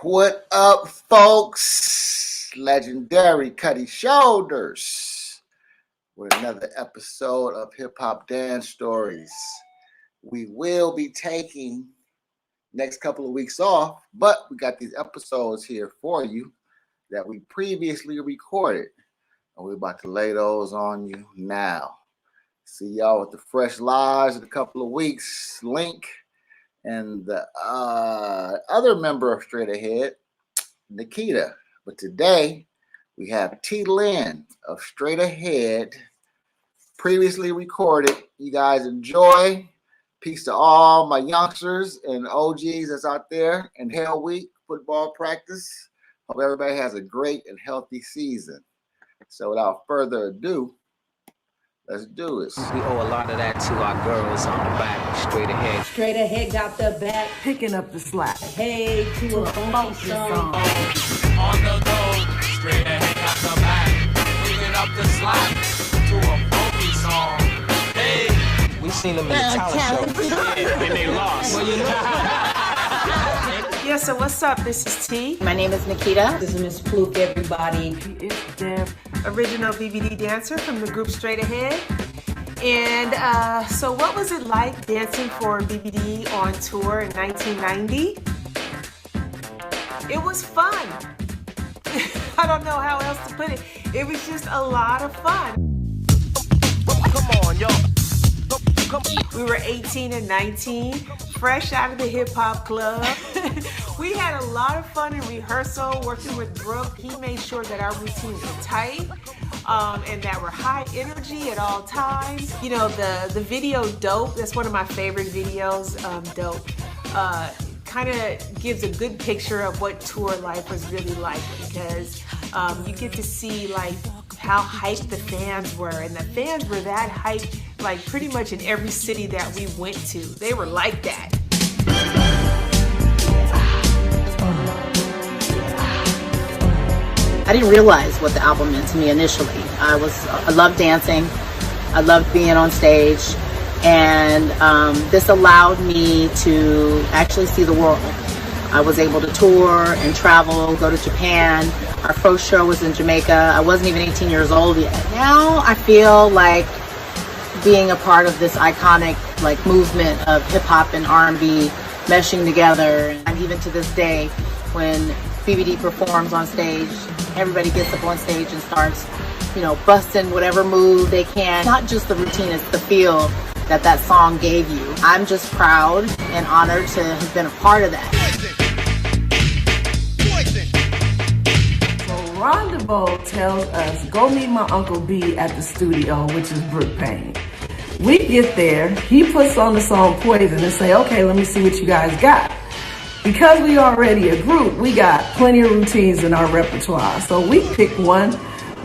What up, folks? Legendary Cutty Shoulders with another episode of Hip Hop Dance Stories. We will be taking next couple of weeks off, but we got these episodes here for you that we previously recorded, and we're about to lay those on you now. See y'all with the fresh lives in a couple of weeks. Link and the other member of Straight Ahead, Nikita. But today we have Lynn of Straight Ahead, previously recorded. You guys enjoy. Peace to all my youngsters and OGs that's out there in Hell Week football practice. Hope everybody has a great and healthy season. So without further ado, let's do this. We owe a lot of that to our girls on the back, Straight Ahead. Straight Ahead got the back, picking up the slack. Hey, to a funky song. On the go, Straight Ahead got the back, picking up the slack to a funky song. Hey, We seen them in the talent show, and they lost. Well, you know. Yeah, so what's up? This is T. My name is Nikita. This is Miss Fluke, everybody. It's Dev, original BBD dancer from the group Straight Ahead. And so what was it like dancing for BBD on tour in 1990? It was fun. I don't know how else to put it. It was just a lot of fun. come on, yo. We were 18 and 19, fresh out of the hip hop club. We had a lot of fun in rehearsal, working with Brooke. He made sure that our routines were tight and that we're high energy at all times. You know, the video Dope, that's one of my favorite videos, Dope, kind of gives a good picture of what tour life was really like, because you get to see like how hyped the fans were, and the fans were that hyped like pretty much in every city that we went to. They were like that. I didn't realize what the album meant to me initially. I loved dancing. I loved being on stage. And this allowed me to actually see the world. I was able to tour and travel, go to Japan. Our first show was in Jamaica. I wasn't even 18 years old yet. Now I feel like being a part of this iconic like movement of hip hop and R&B meshing together. And even to this day, when BBD performs on stage, everybody gets up on stage and starts, you know, busting whatever move they can. Not just the routine, it's the feel that that song gave you. I'm just proud and honored to have been a part of that. So Ron Devoe tells us, go meet my Uncle B at the studio, which is Brook Payne. We get there, he puts on the song Poison and say, okay, let me see what you guys got. Because we already a group, we got plenty of routines in our repertoire. So we pick one,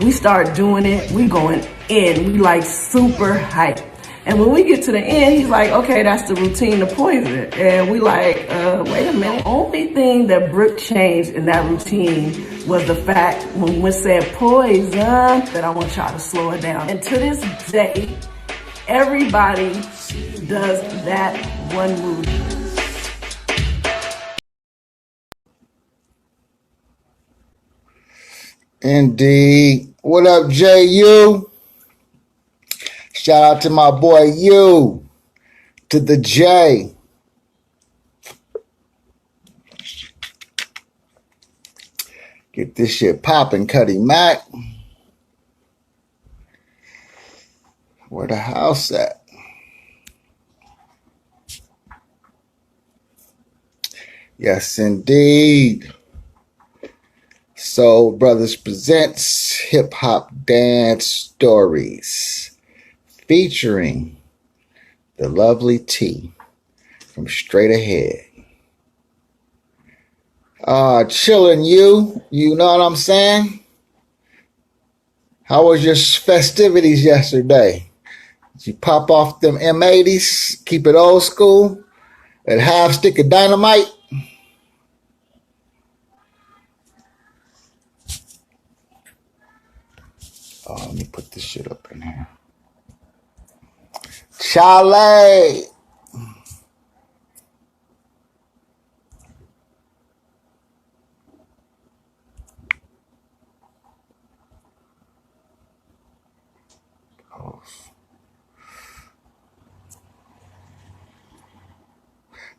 we start doing it, we going in, we like super hype. And when we get to the end, he's like, okay, that's the routine to Poison. And we like, wait a minute. Only thing that Brooke changed in that routine was the fact when we said Poison, that I want y'all to slow it down. And to this day, everybody does that one move. Indeed. What up, JU? Shout out to my boy U, to the J. Get this shit popping, Cuddy Mac. Where the house at? Yes, indeed. Soul Brothers presents Hip Hop Dance Stories, featuring the lovely T from Straight Ahead. Chillin' you know what I'm saying? How was your festivities yesterday? Did you pop off them M80s, keep it old school, and half stick of dynamite? Oh, let me put this shit up in here. Charlie.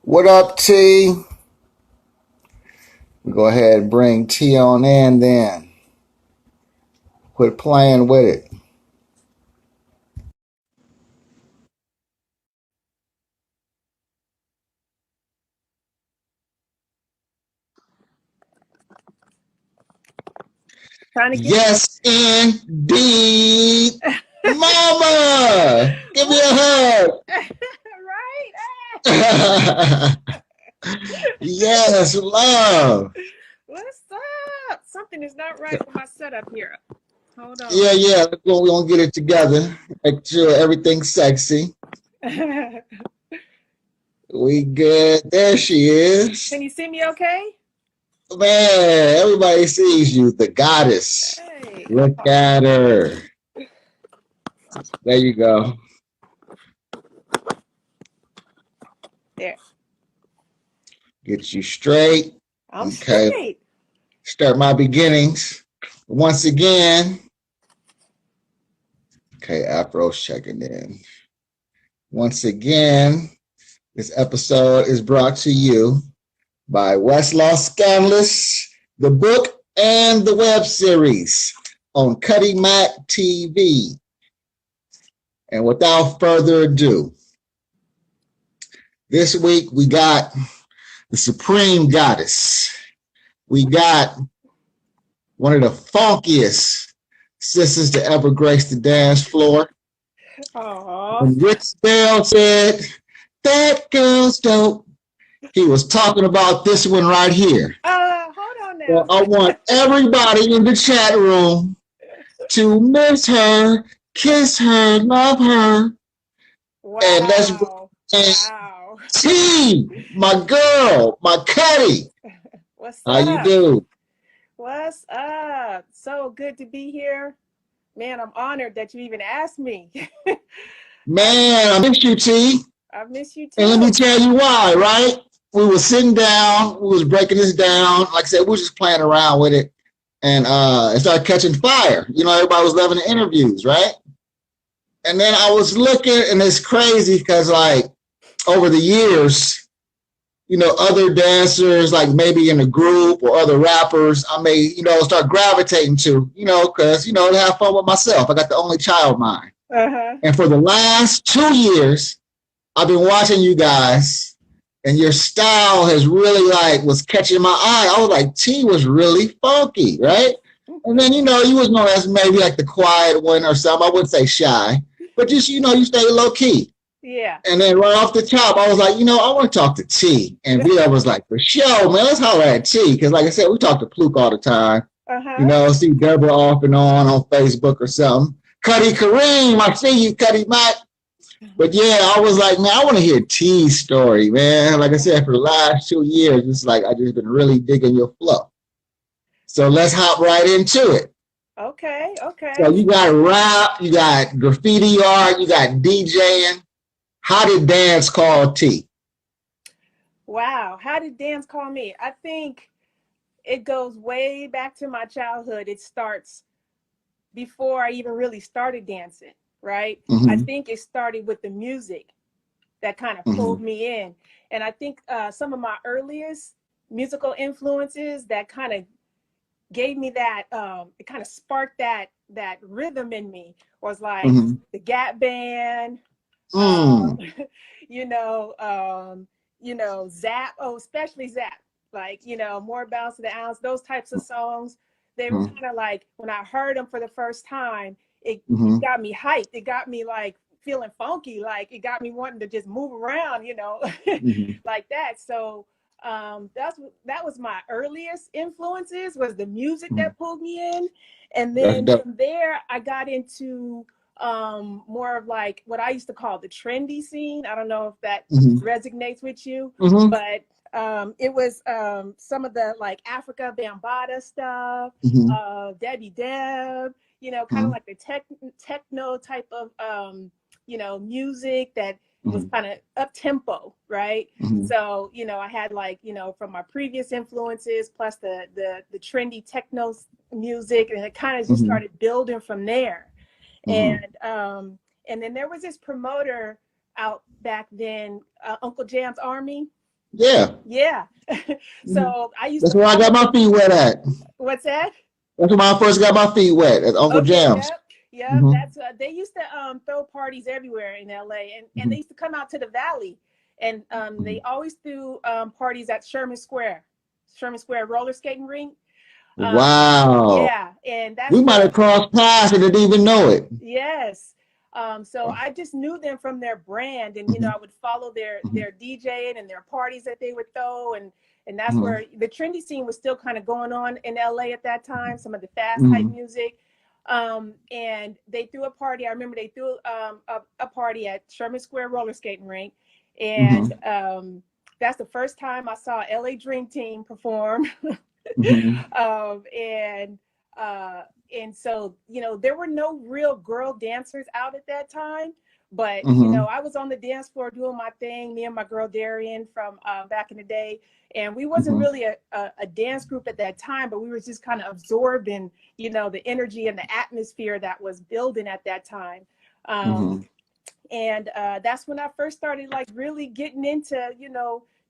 What up, T? We go ahead and bring T on in then. Quit playing with it. Yes, indeed. Mama, give me a hug. Right? Yes, love. What's up? Something is not right with my setup here. Hold on. Yeah. We're gonna get it together. Make sure everything's sexy. We good. There she is. Can you see me okay? Man, everybody sees you, the goddess. Hey. Look at her. There you go. There. Get you straight. I'm okay. straight. Start my beginnings. Once again. Okay, Afro's checking in. Once again, this episode is brought to you by Westlaw Scandalous, the book and the web series on Cutty Mac TV. And without further ado, this week we got the Supreme Goddess. We got one of the funkiest sisters to ever grace the dance floor. Aww. When Rick Bell said, "That girl's dope," he was talking about this one right here. Hold on now. Well, I want everybody in the chat room to miss her, kiss her, love her. Wow. And let's Wow. T, my girl, my Cutty. What's How up? you do? What's up? So good to be here. Man, I'm honored that you even asked me. Man, I miss you, T. I miss you too. And let me tell you why, right? We were sitting down, we was breaking this down. Like I said, we were just playing around with it. And it started catching fire. You know, everybody was loving the interviews, right? And then I was looking, and it's crazy because, like, over the years, you know, other dancers, like maybe in a group or other rappers, I may, you know, start gravitating to, you know, because, you know, to have fun with myself. I got the only child mind. And for the last 2 years, I've been watching you guys, and your style has really, like, was catching my eye. I was like, T was really funky, right? And then, you know, you was known as maybe like the quiet one or something. I wouldn't say shy, but just, you know, you stay low key. Yeah. And then right off the top, I was like, you know, I want to talk to T. And Vito was like, for sure, man, let's holler at T. Because like I said, we talk to Fluke all the time. You know, see Deborah off and on Facebook or something. Cuddy Kareem, I see you, Cutty Mac. But yeah, I was like, man, I want to hear T's story, man. Like I said, for the last 2 years, it's like I just been really digging your flow. So let's hop right into it. Okay. So you got rap, you got graffiti art, you got DJing. How did dance call T? Wow. How did dance call me? I think it goes way back to my childhood. It starts before I even really started dancing, right? I think it started with the music that kind of pulled me in. And I think some of my earliest musical influences that kind of gave me that, it kind of sparked that rhythm in me was like the Gap Band, Zap, especially Zap, like, More Bounce to the Ounce, those types of songs. They were kind of like, when I heard them for the first time, it got me hyped. It got me like feeling funky. Like it got me wanting to just move around, like that. So that was my earliest influences, was the music that pulled me in. And then from there, I got into more of like what I used to call the trendy scene. I don't know if that resonates with you, but it was some of the like Africa Bambaataa stuff, Debbie Deb, kind of like the techno type of music that was kind of up tempo, right? So I had like from my previous influences plus the trendy techno music, and it kind of just started building from there. And then there was this promoter out back then, Uncle Jam's Army. Yeah. Yeah. So I used That's to. where I got my feet wet at. What's that? That's when I first got my feet wet at Uncle Jam's. Yep, yep. Mm-hmm. That's they used to throw parties everywhere in LA, and they used to come out to the Valley, and they always threw parties at Sherman Square roller skating rink. Wow. Yeah, and that's we might have crossed paths and didn't even know it. Yes. So I just knew them from their brand, and I would follow their DJing and their parties that they would throw, and that's where the trendy scene was still kind of going on in LA at that time. Some of the fast type music, and they threw a party. I remember they threw a party at Sherman Square roller skating rink, and that's the first time I saw LA Dream Team perform. And so, there were no real girl dancers out at that time, but, I was on the dance floor doing my thing, me and my girl Darian from back in the day. And we wasn't really a dance group at that time, but we were just kind of absorbing, the energy and the atmosphere that was building at that time. And that's when I first started like really getting into,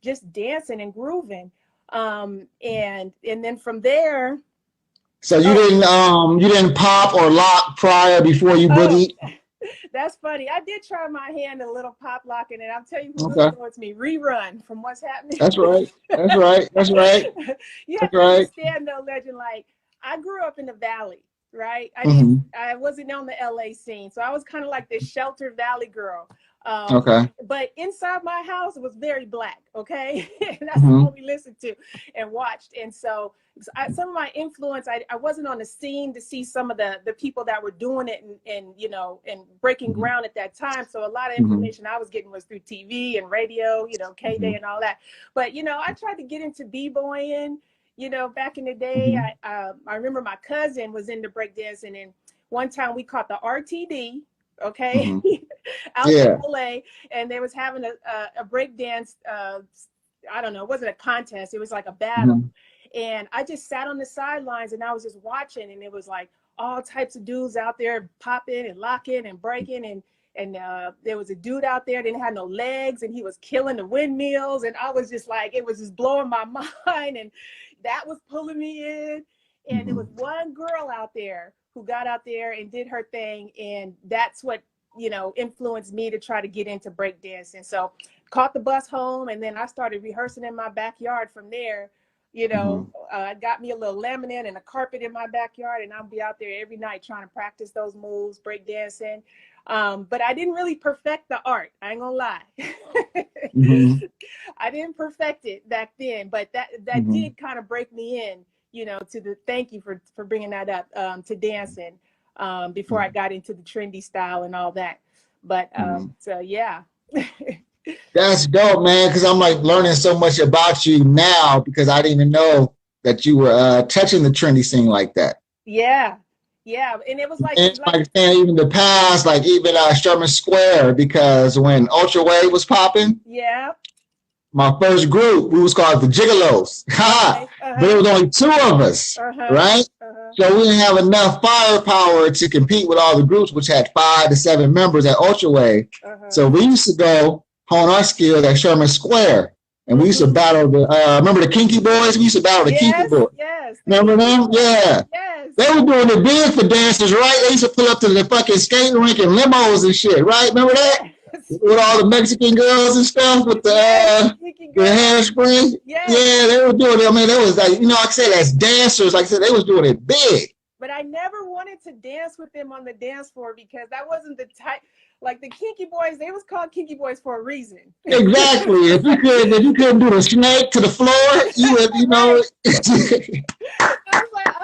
just dancing and grooving. And then from there. So you didn't pop or lock prior before you boogied? That's funny. I did try my hand a little pop locking, and I'll tell you who influenced me. Rerun from What's Happening. That's right. That's right. That's right. You have to understand though, Legend, like I grew up in the Valley, right? I wasn't on the LA scene. So I was kind of like this sheltered Valley girl. But inside my house, it was very black. Okay. And that's what we listened to and watched. And so some of my influence, I wasn't on the scene to see some of the people that were doing it and breaking ground at that time. So a lot of information I was getting was through TV and radio, K-Day and all that. But, I tried to get into b-boying, back in the day. I remember my cousin was into breakdancing, and one time we caught the RTD. Okay. Out in LA, and they was having a break dance. I don't know, it wasn't a contest, it was like a battle. And I just sat on the sidelines and I was just watching, and it was like all types of dudes out there popping and locking and breaking, and there was a dude out there didn't have no legs, and he was killing the windmills, and I was just like, it was just blowing my mind, and that was pulling me in. And there was one girl out there who got out there and did her thing, and that's what influenced me to try to get into breakdancing. So caught the bus home, and then I started rehearsing in my backyard from there. I got me a little laminate and a carpet in my backyard, and I'll be out there every night trying to practice those moves, breakdancing. But I didn't really perfect the art. I ain't gonna lie. I didn't perfect it back then, but that did kind of break me in, thank you for bringing that up, to dancing, before I got into the trendy style and all that. But, so yeah. That's dope, man. Cause I'm like learning so much about you now, because I didn't even know that you were, touching the trendy scene like that. Yeah. Yeah. And it was like even the past, like even Sherman Square, because when Ultra Wave was popping. Yeah. My first group, we was called the Gigolos. But it was only two of us, right? So we didn't have enough firepower to compete with all the groups, which had 5 to 7 members at Ultra Wave. So we used to go hone our skills at Sherman Square. And we used to battle remember the Kinky Boys? We used to battle the Kinky Boys. Yes. Remember them? Yeah. Yes. They were doing it big for dancers, right? They used to pull up to the fucking skating rink in limos and shit, right? Remember that? With all the Mexican girls and stuff with the hairspray. Yeah, they were doing it. I mean, it was like, like I said, as dancers, like I said, they was doing it big. But I never wanted to dance with them on the dance floor, because that wasn't the type. Like the Kinky Boys, they was called Kinky Boys for a reason. Exactly. If you couldn't do the snake to the floor, you would, I was like,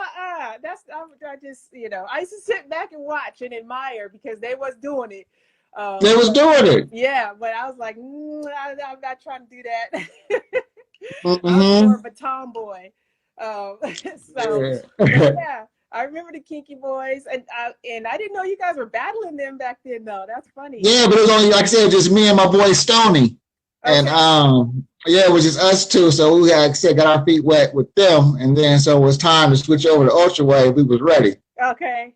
I just, I used to sit back and watch and admire, because they was doing it. They was doing it. Yeah, but I was like, I'm not trying to do that. I was more of a tomboy. Yeah, I remember the Kinky Boys, and I didn't know you guys were battling them back then, though. That's funny. Yeah, but it was only, like I said, just me and my boy Stoney, and it was just us two. So we, like I said, got our feet wet with them, and then so it was time to switch over to Ultra Wave. We was ready. Okay.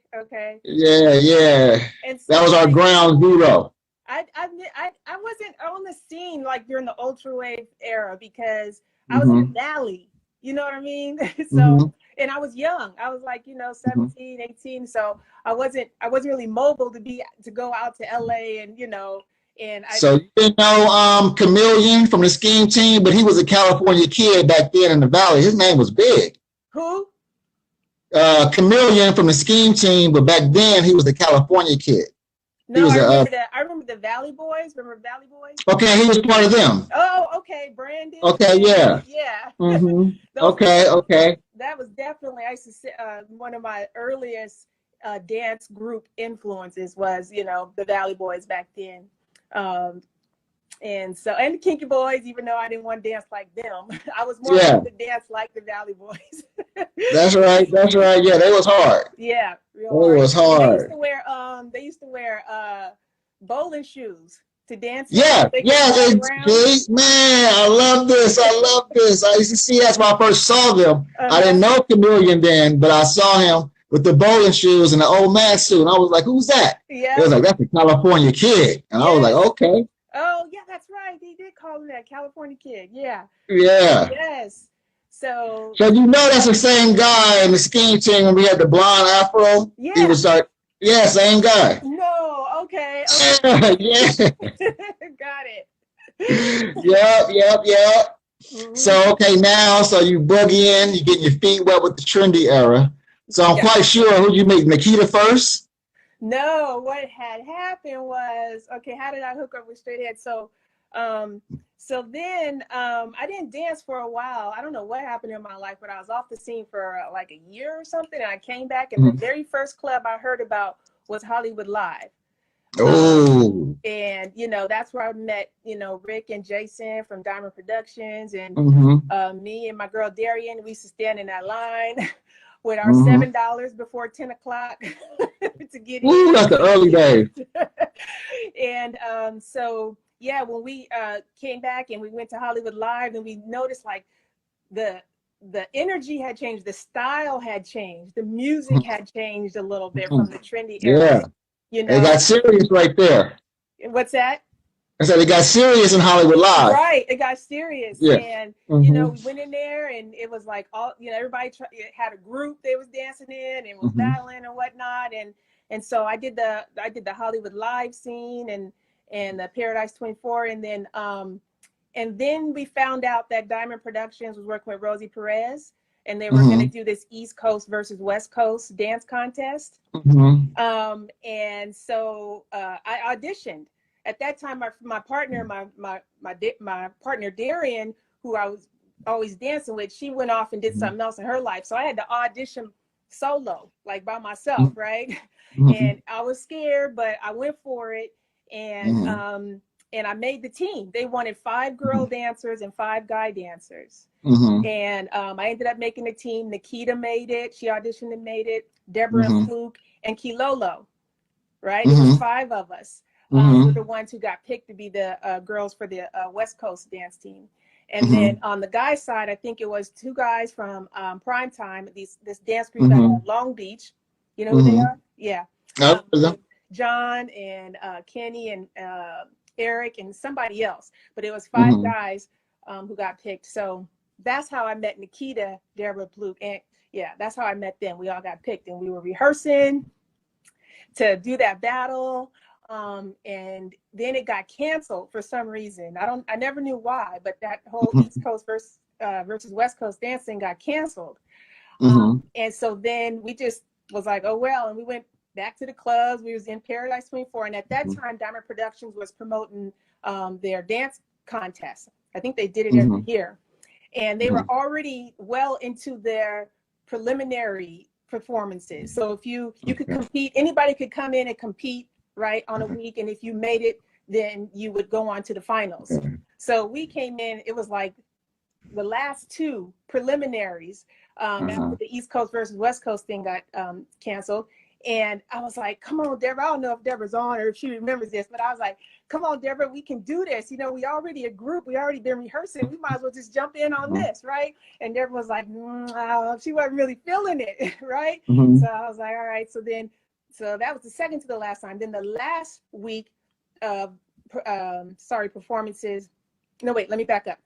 Yeah. And so, that was our ground zero. I wasn't on the scene like during the ultra wave era because I was in the valley. You know what I mean? So and I was young. I was like, 17, 18. So I wasn't really mobile to go out to LA and So you didn't know Chameleon from the Scheme Team, but he was a California kid back then in the Valley. His name was big. Who? Chameleon from the Scheme Team, but back then he was the California kid. No, I remember the Valley Boys. Remember Valley Boys? Okay, he was part of them. Oh, okay, Brandon. Okay, yeah. Okay. That was definitely, I used to say, one of my earliest dance group influences was, the Valley Boys back then. And the Kinky Boys, even though I didn't want to dance like them, I was more to dance like the Valley Boys. That's right. Yeah, they was hard. Yeah, real hard. It was hard. They used to wear bowling shoes to dance. Yeah, man, I love this. I used to see, that's when I first saw them. I didn't know Chameleon then, but I saw him with the bowling shoes and the old man suit. And I was like, who's that? Yeah. It was like, that's a California kid. And I was like, okay. Oh, yeah, that's right. He did call him that, California kid. Yeah. Yeah. Yes. So that's the same guy in the Scheme Team when we had the blonde afro. Yeah. He was like, yeah, same guy. No, okay. Yeah. Got it. Yep. So, okay, now, so you boogie in, you get your feet wet with the trendy era. So I'm quite sure, who you meet, Nikita first? No, what had happened was, okay, how did I hook up with Str8? So then I didn't dance for a while. I don't know what happened in my life, but I was off the scene for like a year or something. And I came back, and the very first club I heard about was Hollywood Live. Oh. And, that's where I met, Rick and Jason from Diamond Productions, and me and my girl Darian. We used to stand in that line with our $7 before 10 o'clock to get in. Ooh, that's the early days. And when we came back and we went to Hollywood Live, and we noticed like the energy had changed, the style had changed, the music had changed a little bit from the trendy era. Yeah. It got serious right there. What's that? I said it got serious in Hollywood Live. Right, it got serious. Yeah. And we went in there, and it was like everybody had a group they was dancing in and was battling and whatnot. And so I did the Hollywood Live scene and the Paradise 24, and then we found out that Diamond Productions was working with Rosie Perez, and they were going to do this East Coast versus West Coast dance contest. And so I auditioned. At that time, my partner, my partner Darian, who I was always dancing with, she went off and did something else in her life. So I had to audition solo, like by myself, right? And I was scared, but I went for it, and I made the team. They wanted 5 girl dancers and 5 guy dancers. And I ended up making the team. Nikita made it. She auditioned and made it. Deborah and Fluke and Kilolo, right? It was 5 of us. Were the ones who got picked to be the girls for the West Coast dance team. And then on the guy side, I think it was 2 guys from Primetime, this dance group out of Long Beach. You know who they are? Yeah. John and Kenny and Eric and somebody else. But it was 5 guys who got picked. So that's how I met Nikita, Deborah, Fluke, and that's how I met them. We all got picked, and we were rehearsing to do that battle. And then it got canceled for some reason. I never knew why, but that whole East Coast versus West Coast dancing got canceled. And so then we just was like, oh well, and we went back to the clubs. We was in Paradise 24, and at that time, Diamond Productions was promoting their dance contest. I think they did it every year, and they were already well into their preliminary performances. So if you could compete, anybody could come in and compete, right, on a week, and if you made it, then you would go on to the finals. So we came in, it was like the last 2 preliminaries after the East Coast versus West Coast thing got canceled. And I was like, come on, Deborah. I don't know if Deborah's on or if she remembers this, but I was like, come on, Deborah, we can do this. We already a group. We already been rehearsing. We might as well just jump in on this, right? And Deborah was like, she wasn't really feeling it, right? So I was like, all right. So that was the second to the last time. Then the last week of performances. No, wait, let me back up.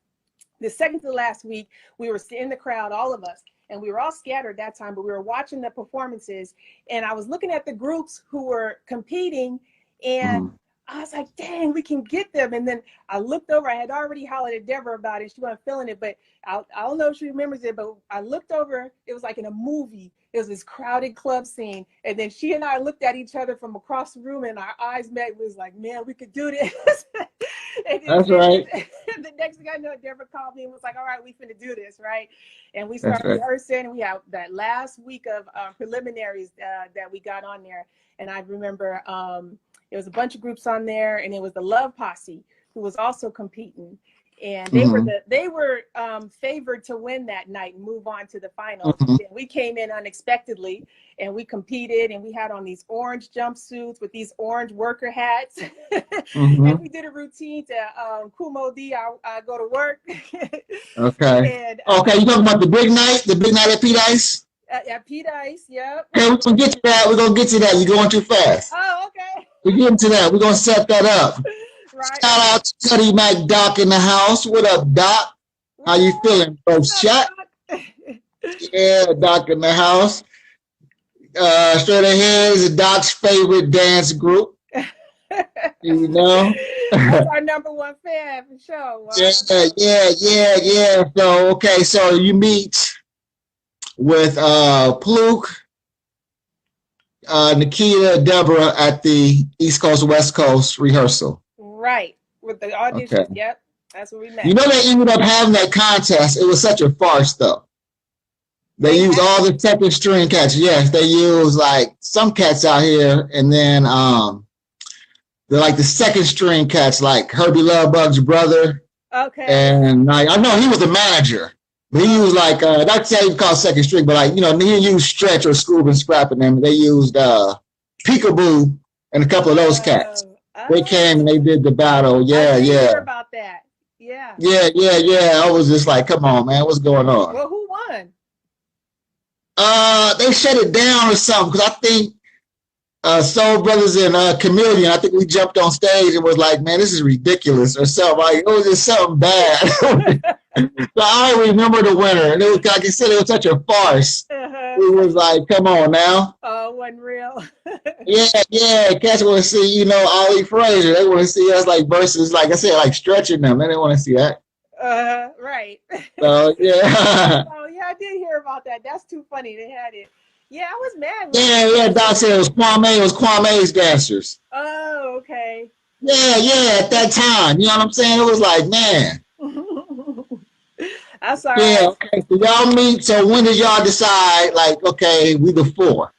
The second to last week, we were in the crowd, all of us, and we were all scattered that time, but we were watching the performances, and I was looking at the groups who were competing, and I was like, dang, we can get them. And then I looked over, I had already hollered at Deborah about it. She wasn't feeling it, but I don't know if she remembers it, but I looked over, it was like in a movie. It was this crowded club scene. And then she and I looked at each other from across the room and our eyes met. It was like, man, we could do this. That's right. The next thing I know, Deborah called me and was like, all right, we finna do this, right? And we started rehearsing, and we had that last week of preliminaries that we got on there. And I remember there was a bunch of groups on there, and it was the Love Posse who was also competing. And they were favored to win that night and move on to the finals. And we came in unexpectedly, and we competed, and we had on these orange jumpsuits with these orange worker hats. And we did a routine to Kumo D, I go to work. Okay. And, okay, you talking about the big night at Pete Ice? At Pete Ice, yep. Okay, we're gonna get to that. We're gonna get to that. You're going too fast. Oh, okay. We're getting to that. We're gonna set that up. Right. Shout out to Cutty Mac Doc in the house. What up, Doc? How you feeling, bro? Shot? Yeah, Doc in the house. Straight Ahead is Doc's favorite dance group. You know? That's our #1 fan for sure. Wow. Yeah. So, okay, so you meet with Pluke, Nikita, Deborah at the East Coast, West Coast rehearsal. Right, with the audition. Okay. Yep, that's what we met. You know, they ended up having that contest. It was such a farce, though. They used all the second string cats. Yes, they used like some cats out here, and then they're like the second string cats, like Herbie Lovebug's brother. Okay. And like, I know he was the manager, but he used like not say he called second string, but like, you know, he used Str8 or Scoob and Scrap and them. They used Peekaboo and a couple of those cats. They came and they did the battle. Yeah. Hear about that. Yeah. Yeah. I was just like, come on, man, what's going on? Well, who won? They shut it down or something, because I think Soul Brothers and Chameleon, I think we jumped on stage and was like, man, this is ridiculous or something. Like, it was just something bad. So I remember the winner, and it was, like you said, it was such a farce. It was like, come on now. Oh, it wasn't real. Yeah. Cats want to see, you know, Ollie Frazier. They want to see us like versus, like I said, like stretching them. They didn't want to see that. Right. So yeah. Oh yeah, I did hear about that. That's too funny. They had it. Yeah, I was mad. Yeah. Doc said it was Kwame's dancers. Oh, okay. Yeah. At that time, you know what I'm saying? It was like, man. I'm sorry. Yeah. Okay. So y'all meet. So when did y'all decide? Like, okay, we the four.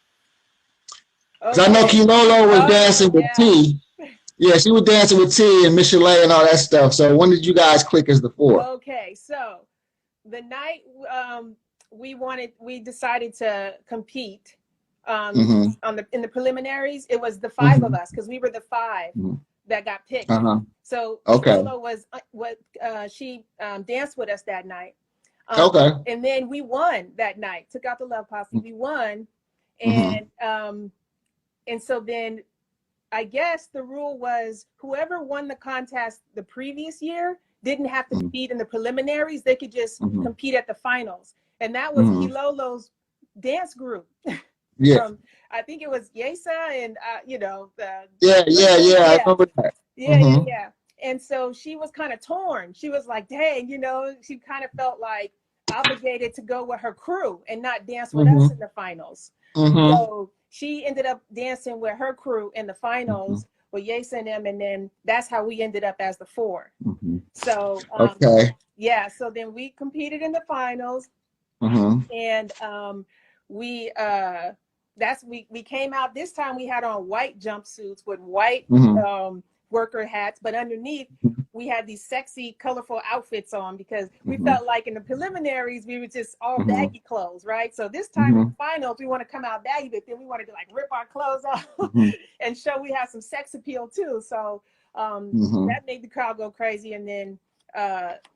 Because I know Kilolo was dancing with T. Yeah, she was dancing with T and Michelet and all that stuff. So when did you guys click as the four? Okay, so the night we decided to compete in the preliminaries. It was the five of us, because we were the five that got picked. So Kilolo was she danced with us that night. And then we won that night. Took out the Love Posse. We won, and so then I guess the rule was whoever won the contest the previous year didn't have to compete in the preliminaries. They could just compete at the finals. And that was Kilolo's dance group. Yeah. I think it was Yesa and, you know. Yeah. I remember that. Yeah. And so she was kind of torn. She was like, dang, you know, she kind of felt like obligated to go with her crew and not dance with us in the finals. So she ended up dancing with her crew in the finals with Yesa and them, and then that's how we ended up as the four. So so then we competed in the finals, and we came out. This time we had on white jumpsuits with white worker hats, but underneath we had these sexy, colorful outfits on, because we felt like in the preliminaries we were just all baggy clothes, right? So this time in the finals we want to come out baggy, but then we wanted to like rip our clothes off and show we have some sex appeal too. So that made the crowd go crazy. And then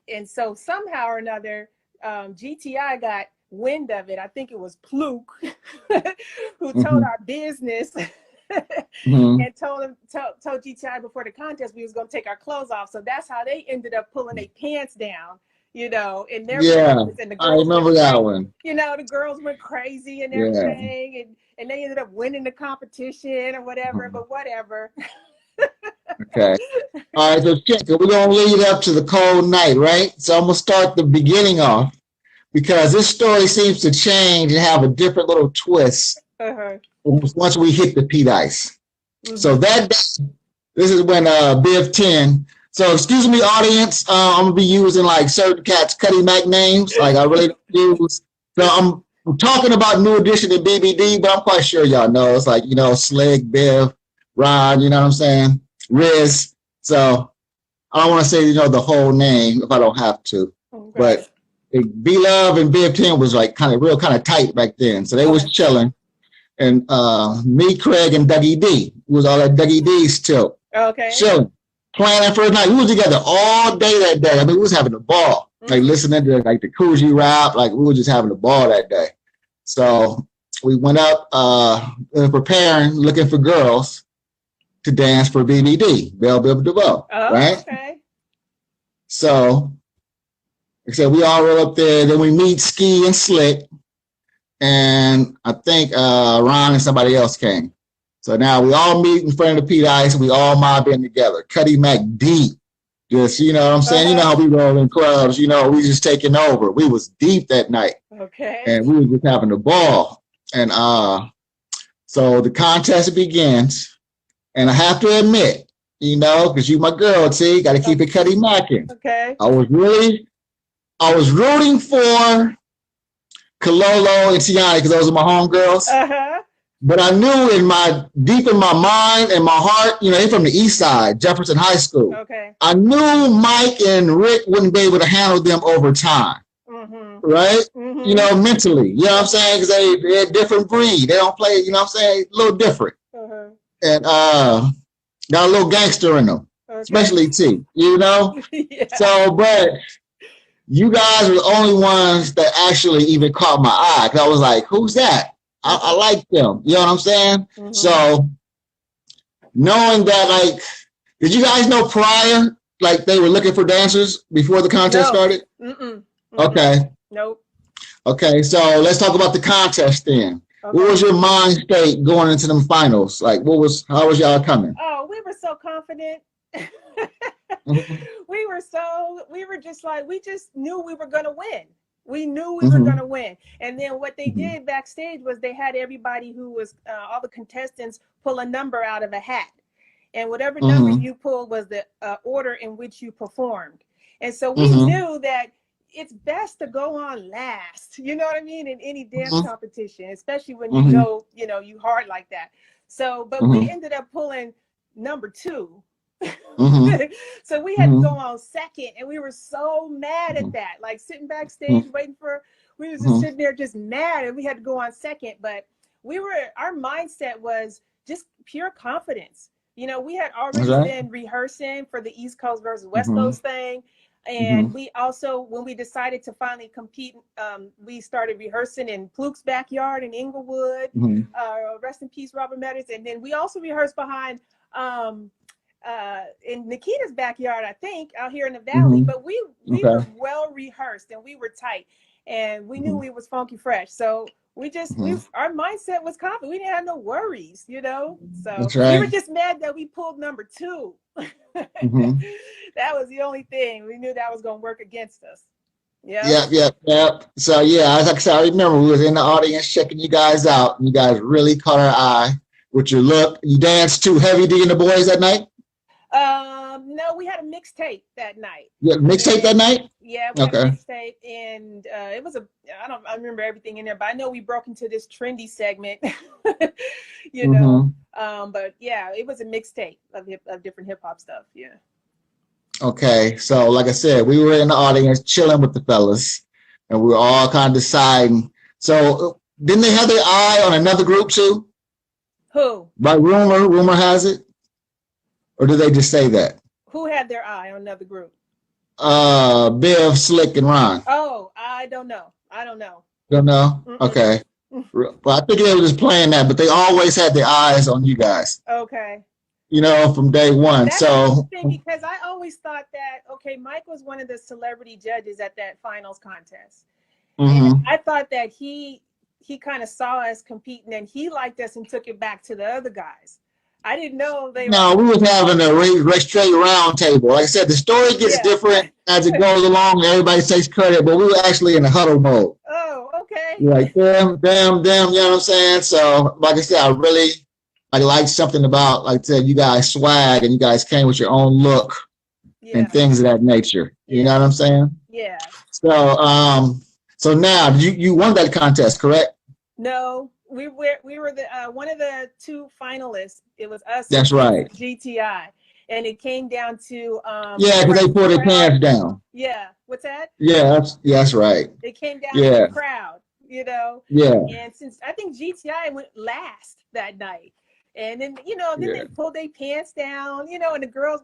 and so somehow or another GTI got wind of it. I think it was Pluke who told our business. and told GTI before the contest we was going to take our clothes off. So that's how they ended up pulling their pants down, you know, in their clothes. And the I girls remember that one. You know, the girls went crazy and everything, and they ended up winning the competition or whatever. But whatever. Okay. All right, so check it. We're going to lead up to the cold night, right? So I'm going to start the beginning off because this story seems to change and have a different little twist once we hit the Pete Ice. So that day, this is when Biv 10. So excuse me, audience. I'm going to be using like certain cats' Cutty Mac names. Like I really don't use. So I'm talking about New Edition and BBD, but I'm quite sure y'all know. It's like, you know, Slick, Biv, Rod, you know what I'm saying? Riz. So I don't want to say, you know, the whole name if I don't have to. But B-Love and Biv 10 was like kind of tight back then. So they was chilling. And me, Craig, and Dougie D. It was all that Dougie D's tilt. Okay. Chilling. Planning for the night. We was together all day that day. I mean, we was having a ball. Like listening to like the Coogee rap. Like we were just having a ball that day. So we went up preparing, looking for girls to dance for BBD, Bell Biv Devoe, right? Okay. So, like I said, we all roll up there. Then we meet Ski and Slick, and I think Ron and somebody else came. So now we all meet in front of the Pete Ice, and we all mob in together. Cutty Mac deep, just you know what I'm saying. You know how we roll in clubs. You know we just taking over. We was deep that night, and we was just having a ball. And so the contest begins. And I have to admit, you know, because you my girl, T, got to keep it Cutty Mackin'. Okay. I was rooting for Kalolo and Tiana because those are my homegirls. But I knew deep in my mind and my heart, you know, they're from the East Side, Jefferson High School. Okay. I knew Mike and Rick wouldn't be able to handle them over time. Right? You know, mentally. You know what I'm saying? Because they're a different breed. They don't play, you know what I'm saying? A little different. And got a little gangster in them, especially T, you know? So, but you guys were the only ones that actually even caught my eye. Cause I was like, who's that? I like them. You know what I'm saying? So knowing that, like, did you guys know prior, like they were looking for dancers before the contest started? Okay. Nope. Okay, so let's talk about the contest then. What was your mind state going into them finals? Like, how was y'all coming? Oh, we were so confident. We were just like, we just knew we were going to win. We knew we were going to win. And then what they did backstage was they had everybody who was, all the contestants pull a number out of a hat. And whatever number you pulled was the order in which you performed. And so we knew that it's best to go on last, you know what I mean, in any dance competition, especially when you go, you know, you hard like that. So, but we ended up pulling number 2. So we had to go on second, and we were so mad at that, like sitting backstage waiting for, we was just sitting there just mad, and we had to go on second. But our mindset was just pure confidence. You know, we had already been rehearsing for the East Coast versus West Coast thing. And we also, when we decided to finally compete, we started rehearsing in Fluke's backyard in Inglewood. Rest in peace, Robert Meadows. And then we also rehearsed behind in Nikita's backyard, I think, out here in the valley. But we were well rehearsed and we were tight, and we knew we was funky fresh. So we just our mindset was confident. We didn't have no worries, you know. So we were just mad that we pulled number 2. That was the only thing. We knew that was going to work against us. Yeah. So yeah, I remember we was in the audience checking you guys out. You guys really caught our eye with your look. You danced to Heavy D and the Boys that night? No, we had a mixtape that night. Yeah, mixtape that night? Yeah, we had a mixtape, and it was I remember everything in there, but I know we broke into this trendy segment, you know. But yeah, it was a mixtape of different hip hop stuff. Yeah. Okay, so like I said, we were in the audience chilling with the fellas, and we were all kind of deciding. So didn't they have their eye on another group too? Who? By rumor has it, or did they just say that? Who had their eye on another group? Biv, Slick, and Ron. Oh, I don't know. Don't know? Okay. Well, I think they were just playing that, but they always had their eyes on you guys. Okay. You know, from day one. That's So interesting because I always thought that, okay, Mike was one of the celebrity judges at that finals contest. And I thought that he kind of saw us competing and he liked us and took it back to the other guys. I didn't know they no, we was having a straight round table. Like I said, the story gets different as it goes along and everybody takes credit, but we were actually in a huddle mode. Oh, okay. Like, damn, you know what I'm saying? So, like I said, I liked something about, like I said, you guys swag and you guys came with your own look and things of that nature. You know what I'm saying? Yeah. So now you won that contest, correct? No, we were the one of the two finalists. It was us. That's right. GTI, and it came down to yeah, because they pulled their pants down. Yeah, what's that? Yeah, that's right. It came down to the crowd, you know. Yeah. And since I think GTI went last that night, and then they pulled their pants down, and the girls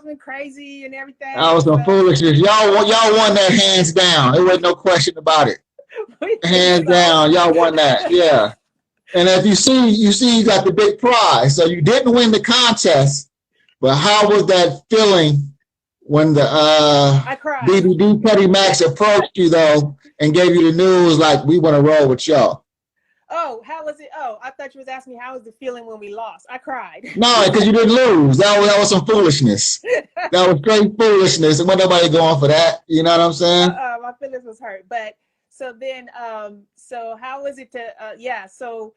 went crazy and everything. That was some foolishness. Y'all won that hands down. There wasn't no question about it. Hands down, y'all won that. Yeah. And if you see, you got the big prize. So you didn't win the contest, but how was that feeling when the BBD Cutty Max approached you though and gave you the news like we want to roll with y'all? Oh, how was it? Oh, I thought you was asking me how was the feeling when we lost. I cried. No, because you didn't lose. That was some foolishness. That was straight foolishness. And wasn't nobody going for that. You know what I'm saying? My feelings was hurt. But so then, so how was it to? So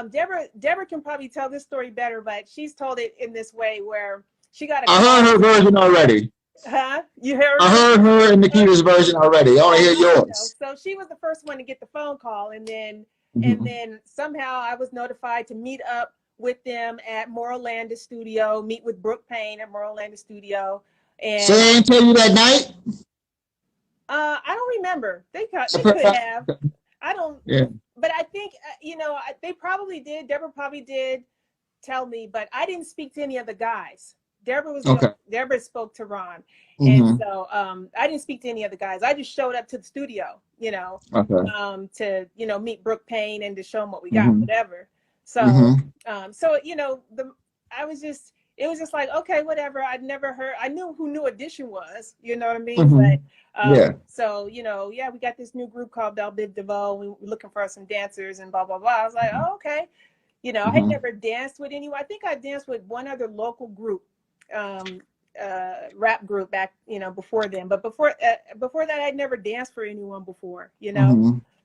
Deborah can probably tell this story better, but she's told it in this way where she got. I heard her version already. Huh? You heard? I heard her and Nikita's version already. I want to hear yours. So she was the first one to get the phone call, and then somehow I was notified to meet up with them at Moralanda Studio, meet with Brooke Payne at Moralanda Studio. And so they didn't tell you that night? I don't remember. They could have. I don't. Yeah. But I think they probably did. Deborah probably did tell me, but I didn't speak to any of the guys. Deborah spoke to Ron, and so I didn't speak to any of the guys. I just showed up to the studio, to meet Brooke Payne and to show them what we got, whatever. So it was just like, okay, whatever. I'd never heard. I knew who New Edition was, you know what I mean? But so we got this new group called Devoe. We were looking for some dancers and blah blah blah. I was like, oh, okay. I had never danced with anyone. I think I danced with one other local group. Rap group back before then, but before that I'd never danced for anyone before,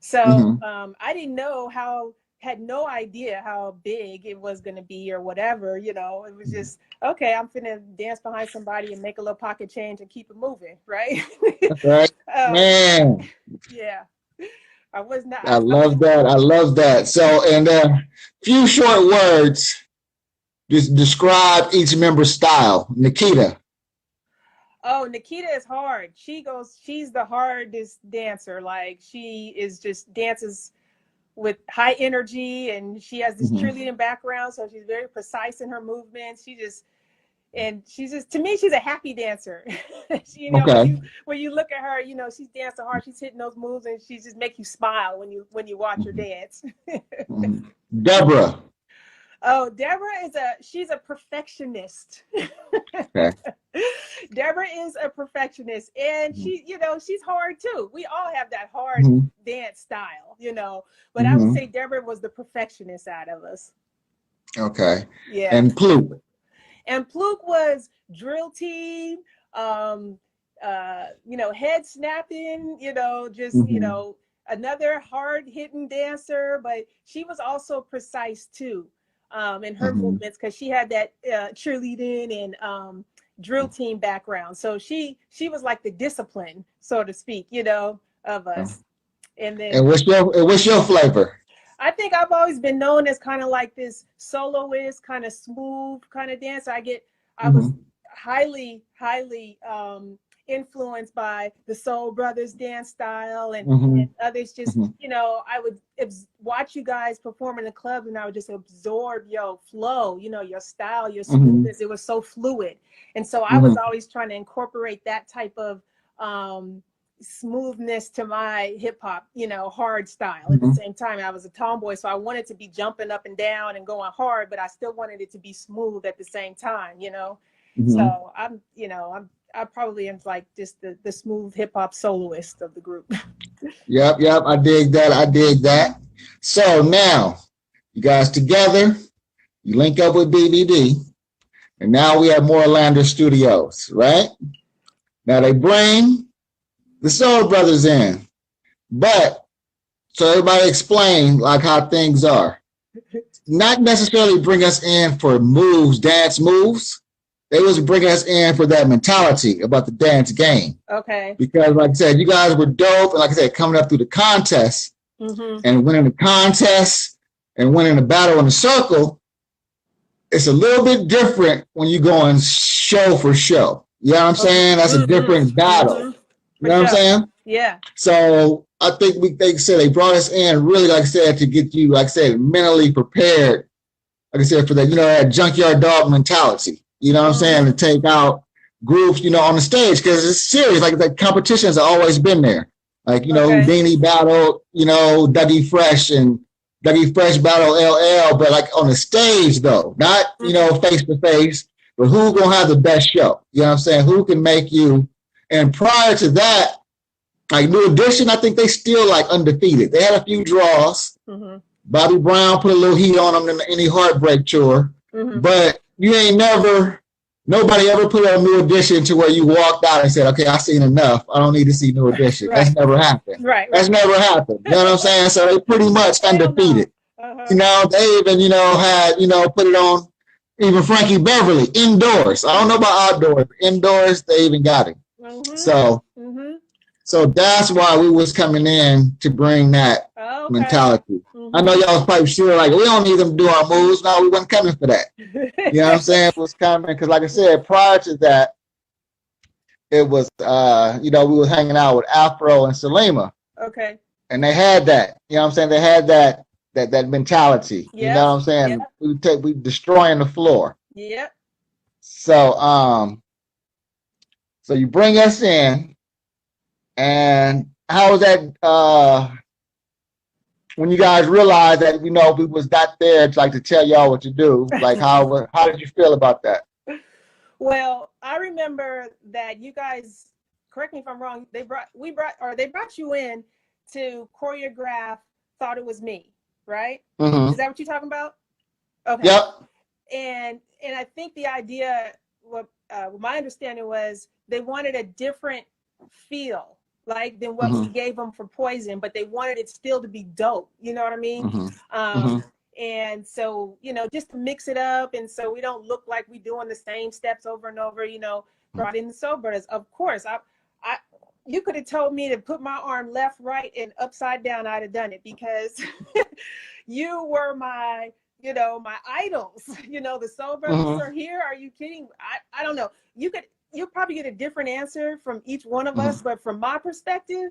so I didn't know had no idea how big it was going to be or whatever, it was just okay, I'm finna dance behind somebody and make a little pocket change and keep it moving, right? Right. Man, yeah, I was not. I love that. So, and few short words. Just describe each member's style. Nikita. Oh, Nikita is hard. She's the hardest dancer. Like she is just dances with high energy and she has this cheerleading background. So she's very precise in her movements. To me, she's a happy dancer. When you look at her, she's dancing hard. She's hitting those moves and she just make you smile when you watch her dance. Deborah. Oh, Deborah she's a perfectionist. Okay. Deborah is a perfectionist and she's hard too. We all have that hard dance style, but I would say Deborah was the perfectionist out of us. Okay. Yeah. And Pluke. And Pluke was drill team, head snapping, another hard hitting dancer, but she was also precise too. In her movements, because she had that cheerleading and drill team background. So she was like the discipline, so to speak, of us. And what's your flavor? I think I've always been known as kind of like this soloist, kind of smooth kind of dancer. I was highly influenced by the Soul Brothers dance style and others. Just I would watch you guys perform in the club and I would just absorb your flow, your style, your smoothness. It was so fluid, and so I was always trying to incorporate that type of smoothness to my hip hop, you know, hard style. At the same time, I was a tomboy, so I wanted to be jumping up and down and going hard, but I still wanted it to be smooth at the same time, you know. So I'm, you know, I probably am like just the smooth hip hop soloist of the group. Yep, I dig that. So now you guys together, you link up with BBD, and now we have Moorlander Studios, right? Now they bring the Soul Brothers in, but so everybody explain like how things are. Not necessarily bring us in for moves, dance moves. They was bringing us in for that mentality about the dance game. Okay. Because like I said, you guys were dope, and like I said, coming up through the contest and winning the contest and winning the battle in the circle, it's a little bit different when you go on show for show. You know what I'm saying? That's a different battle. You know what I'm saying? Yeah. So I think they said they brought us in really, like I said, to get you, like I said, mentally prepared, like I said, for that, you know, that junkyard dog mentality. You know what I'm saying? To take out groups, you know, on the stage, because it's serious. Like the competitions have always been there. Like, you know, Houdini battled, you know, Dougie Fresh battled LL, but like on the stage though, not, you know, face to face, but who gonna have the best show? You know what I'm saying? Who can make you? And prior to that, like New Edition, I think they still like undefeated. They had a few draws. Bobby Brown put a little heat on them in any Heartbreak tour, but you ain't nobody ever put a New Edition to where you walked out and said, okay, I've seen enough. I don't need to see New Edition. That's never happened. That's never happened. You know what I'm saying? So they pretty much undefeated. You know, they even, you know, had, you know, put it on even Frankie Beverly indoors. I don't know about outdoors. Indoors, they even got it. So that's why we was coming in to bring that mentality. I know y'all was probably sure like, we don't need them to do our moves. No, we wasn't coming for that. You know what I'm saying? It was coming because, like I said, prior to that, it was, you know, we was hanging out with Afro and Salima. Okay. And they had that. You know what I'm saying? They had that mentality. You know what I'm saying? We destroying the floor. Yep. So, so you bring us in, and how was that? When you guys realized that, you know, we was not there to like to tell y'all what to do, like how did you feel about that? Well, I remember that you guys, correct me if I'm wrong, they brought you in to choreograph Thought It Was Me, right? Is that what you're talking about? Okay. Yep. And I think the idea, what my understanding was, they wanted a different feel, like than what we gave them for Poison, but they wanted it still to be dope. You know what I mean? And so, you know, just to mix it up, and so we don't look like we doing the same steps over and over. You know, brought in the Soul Brothers. Of course, you could have told me to put my arm left, right, and upside down. I'd have done it because you were my, you know, my idols. You know, the Soul Brothers are here. Are you kidding? I don't know. You'll probably get a different answer from each one of us, but from my perspective,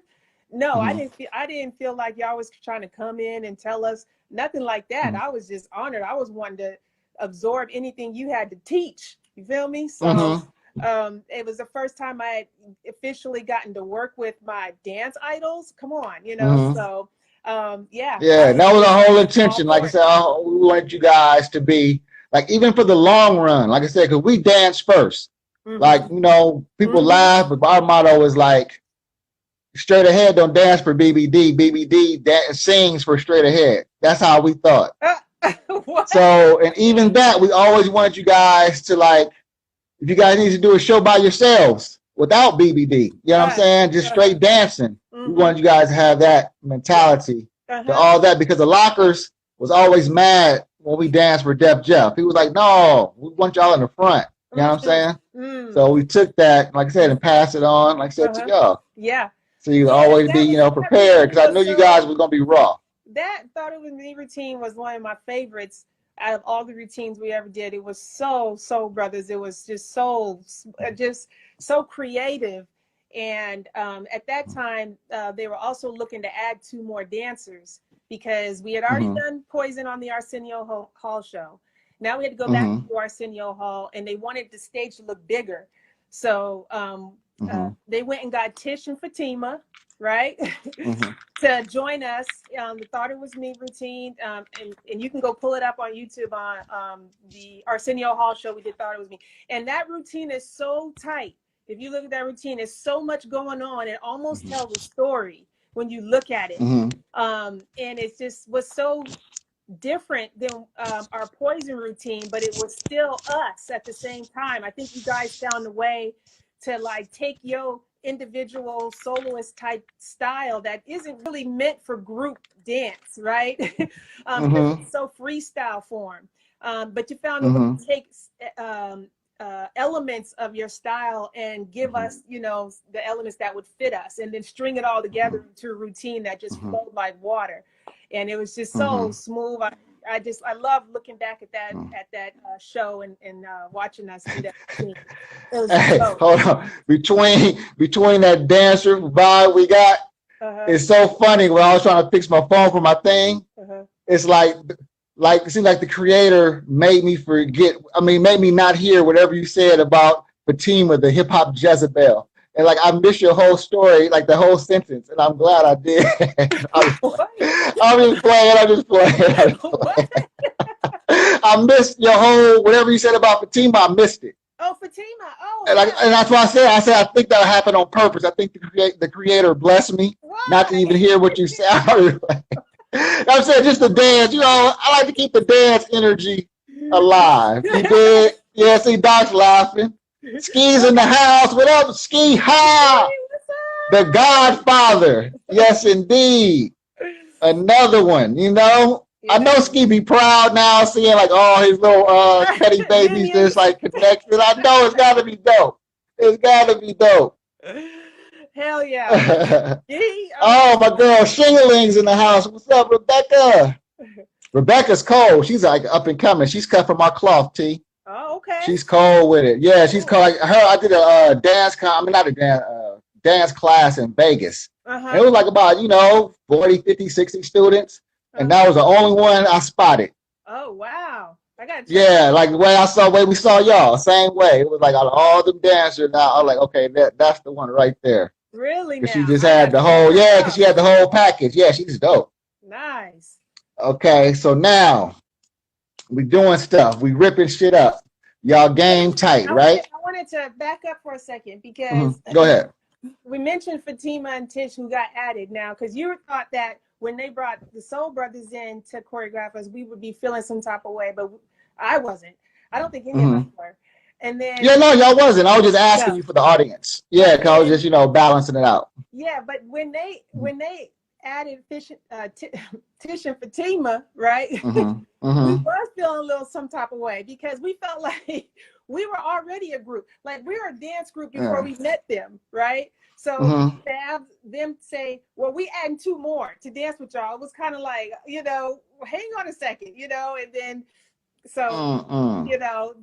no, I didn't feel like y'all was trying to come in and tell us nothing like that. I was just honored. I was wanting to absorb anything you had to teach. You feel me? So it was the first time I had officially gotten to work with my dance idols. Come on, you know. So yeah, that was our whole intention. Like I said, we wanted you guys to be like, even for the long run, like I said, because we dance first. Like, you know, people laugh, but our motto is like, straight ahead, don't dance for BBD. BBD sings for straight ahead. That's how we thought. So, and even that, we always wanted you guys to, like, if you guys need to do a show by yourselves without BBD, you know what I'm saying? Just straight dancing. We wanted you guys to have that mentality to all that, because the Lockers was always mad when we danced for Def Jeff. He was like, no, we want y'all in the front. You know what I'm saying? So we took that, like I said, and passed it on, like I said, to y'all. Yeah. So you always be, you know, prepared, because I knew you guys were going to be raw. That Thought It Was Me routine was one of my favorites out of all the routines we ever did. It was so Soul Brothers. It was just so creative. And at that time, they were also looking to add 2 more dancers, because we had already done Poison on the Arsenio Hall show. Now we had to go back to Arsenio Hall, and they wanted the stage to look bigger. So they went and got Tish and Fatima, right, to join us. The Thought It Was Me routine, and you can go pull it up on YouTube on the Arsenio Hall show. We did Thought It Was Me, and that routine is so tight. If you look at that routine, there's so much going on. It almost tells a story when you look at it, and it just was so different than our Poison routine, but it was still us at the same time. I think you guys found a way to like take your individual soloist type style that isn't really meant for group dance, right? It's so freestyle form, but you found a way to take elements of your style and give us, you know, the elements that would fit us, and then string it all together to a routine that just flowed like water. And it was just so smooth. I love looking back at that show and watching us do that routine. It was so hold on. Between that dancer vibe we got, it's so funny. When I was trying to fix my phone for my thing, it's like it seems like the creator made me forget. I mean, made me not hear whatever you said about Fatima, the hip hop Jezebel. And like, I missed your whole story, like the whole sentence, and I'm glad I did. I'm just playing. I missed your whole, whatever you said about Fatima, I missed it. Oh, Fatima. Oh, and that's why I said I think that happened on purpose. I think the creator blessed me not to even hear what you said. I'm saying just the dance, you know, I like to keep the dance energy alive. You did? Yeah, see Doc's laughing. Ski's in the house. What up, Ski? Ha! The Godfather. Yes, indeed. Another one, you know. I know Ski be proud now seeing like all his little petty babies just like connected. I know it's gotta be dope. It's gotta be dope. Hell yeah. Oh, my girl Shingaling's in the house. What's up, Rebecca? Rebecca's cold. She's like up and coming. She's cut from our cloth, T. Oh, okay. She's cold with it. Yeah, she's cold. Like her, I did a dance class in Vegas. It was like about, 40, 50, 60 students. And that was the only one I spotted. Oh, wow. I got like the way we saw y'all, same way. It was like out of all the dancers now, I was like, okay, that's the one right there. Really? Because she just had the whole, because she had the whole package. Yeah, she's dope. Nice. Okay, so now we doing stuff. We ripping shit up. Y'all game tight, right? I wanted to back up for a second because go ahead. We mentioned Fatima and Tish who got added now, because you thought that when they brought the Soul Brothers in to choreograph us, we would be feeling some type of way, but I wasn't. I don't think any of us were. And then no, y'all wasn't. I was just asking you for the audience. Yeah, because I was just balancing it out. Yeah, but when they added Tish and Fatima, right? We were feeling a little some type of way because we felt like we were already a group. Like we were a dance group before we met them, right? So to have them say, well, we adding 2 more to dance with y'all, it was kind of like, hang on a second, and then so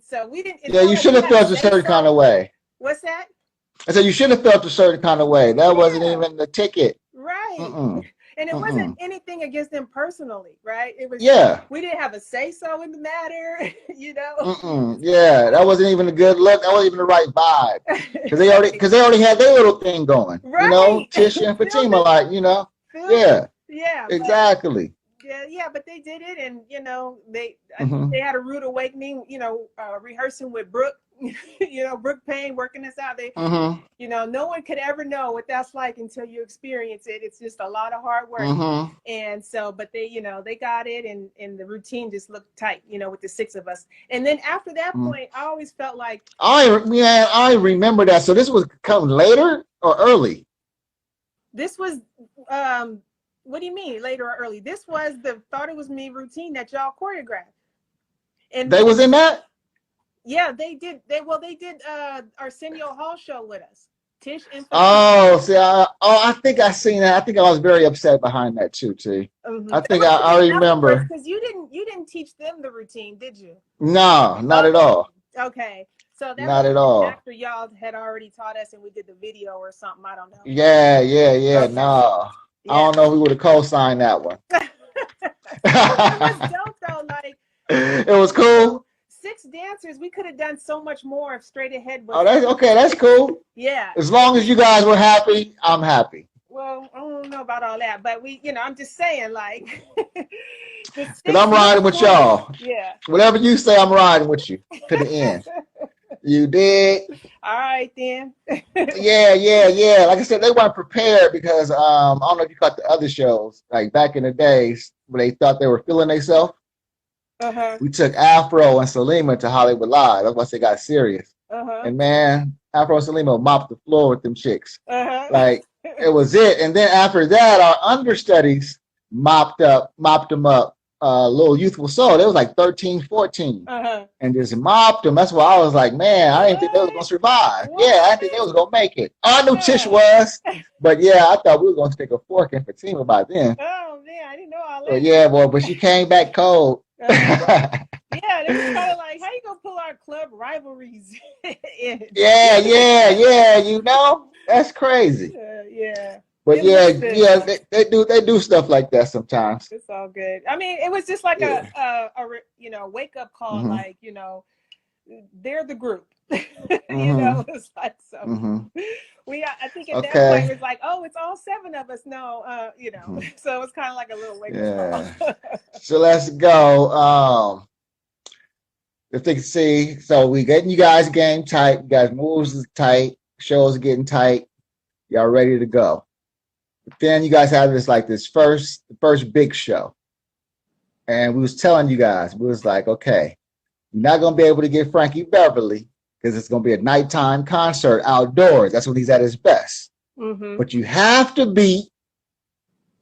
so we didn't. Yeah, you should have felt a certain kind of way. What's that? I said you should have felt a certain kind of way. That wasn't even the ticket. Right. And it wasn't anything against them personally, right? It was we didn't have a say-so in the matter, Yeah, that wasn't even a good look. That wasn't even the right vibe. Because they already had their little thing going. Right. Tish and Fatima, Yeah. Yeah. Exactly. But they did it, and they had a rude awakening, rehearsing with Brooke, Brooke Payne working us out. They no one could ever know what that's like until you experience it. It's just a lot of hard work. And so, but they they got it, and the routine just looked tight, with the 6 of us. And then after that point, I always felt like I remember that. So this was coming later or early? This was what do you mean later or early? This was the Thought It Was Me routine that y'all choreographed. And they was in that? Yeah, they did. They did Arsenio Hall show with us. Tish and I think I seen that. I think I was very upset behind that too, T. I think I remember. Because you didn't teach them the routine, did you? No, not at all. Okay. So that not was at all. After y'all had already taught us and we did the video or something. I don't know. Yeah. Okay. No. Yeah. I don't know if we would have co-signed that one. It was dope though. Like it was cool. 6 dancers. We could have done so much more if Straight Ahead was. Oh, that's okay. That's cool. Yeah. As long as you guys were happy, I'm happy. Well, I don't know about all that, but we, I'm just saying, like, because I'm riding with y'all. Yeah. Whatever you say, I'm riding with you to the end. You did. All right, then. yeah. Like I said, they weren't prepared because I don't know if you caught the other shows, like back in the days where they thought they were feeling themselves. We took Afro and Salima to Hollywood Live. That's why they got serious. And man, Afro and Salima mopped the floor with them chicks. Like it was it. And then after that, our understudies mopped them up. Little Youthful Soul, they was like 13, 14, and just mopped them. That's why I was like, man, I didn't think they was gonna survive. What? Yeah, I didn't think they was gonna make it. I knew Tish was, but yeah, I thought we were gonna stick a fork in Fatima by then. Oh man, I didn't know all that. But yeah, boy, but she came back cold. Yeah, they was kind of like, how you gonna pull our club rivalries in? Yeah, you know, that's crazy. Yeah. But they do stuff like that sometimes. It's all good. I mean, it was just like a wake up call, like, they're the group. It's like so. I think at that point it was like, oh, it's all 7 of us. No, so it's kind of like a little wake up call. So let's go. If they can see, so we getting you guys game tight. You guys moves is tight. Shows getting tight. Y'all ready to go. Then you guys have this first big show, and we was telling you guys, we was like, okay, you're not gonna be able to get Frankie Beverly because it's gonna be a nighttime concert outdoors. That's when he's at his best. But you have to beat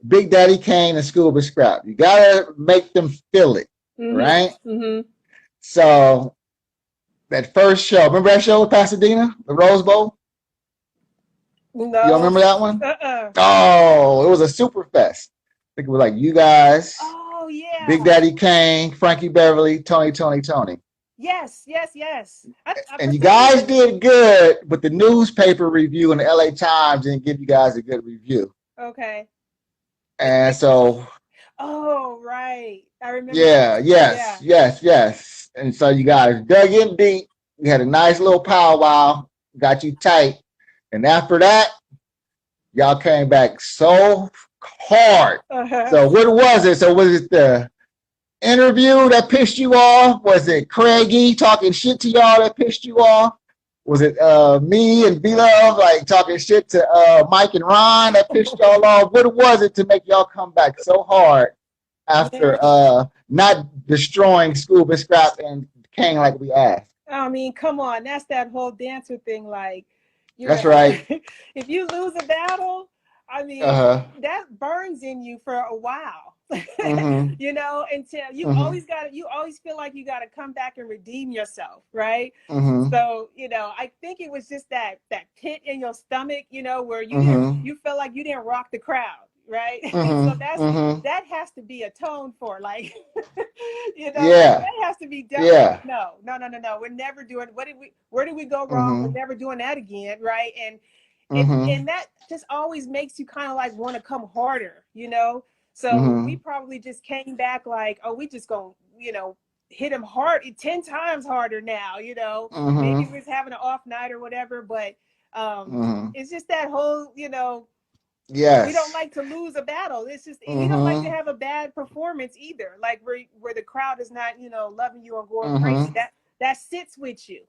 Big Daddy Kane and Scuba Scrap. You gotta make them feel it, right? So that first show, remember that show with Pasadena, the Rose Bowl? No. You don't remember that one? Oh, it was a super fest. I think it was like you guys. Oh yeah. Big Daddy Kane, Frankie Beverly, Tony. Yes. And you guys did good, but the newspaper review in the LA Times didn't give you guys a good review. Okay. And so. Oh right, I remember. Yes. And so you guys dug in deep. We had a nice little powwow, got you tight. And after that, y'all came back so hard. So what was it? So was it the interview that pissed you off? Was it Craigie talking shit to y'all that pissed you off? Was it me and B-Love like talking shit to Mike and Ron that pissed y'all off? What was it to make y'all come back so hard after not destroying Scuba Scrap and Kane like we asked? I mean, come on. That's that whole dancer thing, like. That's right. If you lose a battle, I mean, that burns in you for a while, until you always feel like you got to come back and redeem yourself. Right. So, I think it was just that pit in your stomach, where you felt like you didn't rock the crowd. Right. So that has to be atoned for, like, that has to be done. Yeah. No. We're never doing, where did we go wrong? We're never doing that again. Right. And that just always makes you kind of like want to come harder, So we probably just came back like, oh, we just gonna, hit him hard 10 times harder now, maybe he was having an off night or whatever, but it's just that whole, yes. We don't like to lose a battle. It's just we don't like to have a bad performance either. Like where the crowd is not, loving you or going crazy. That sits with you,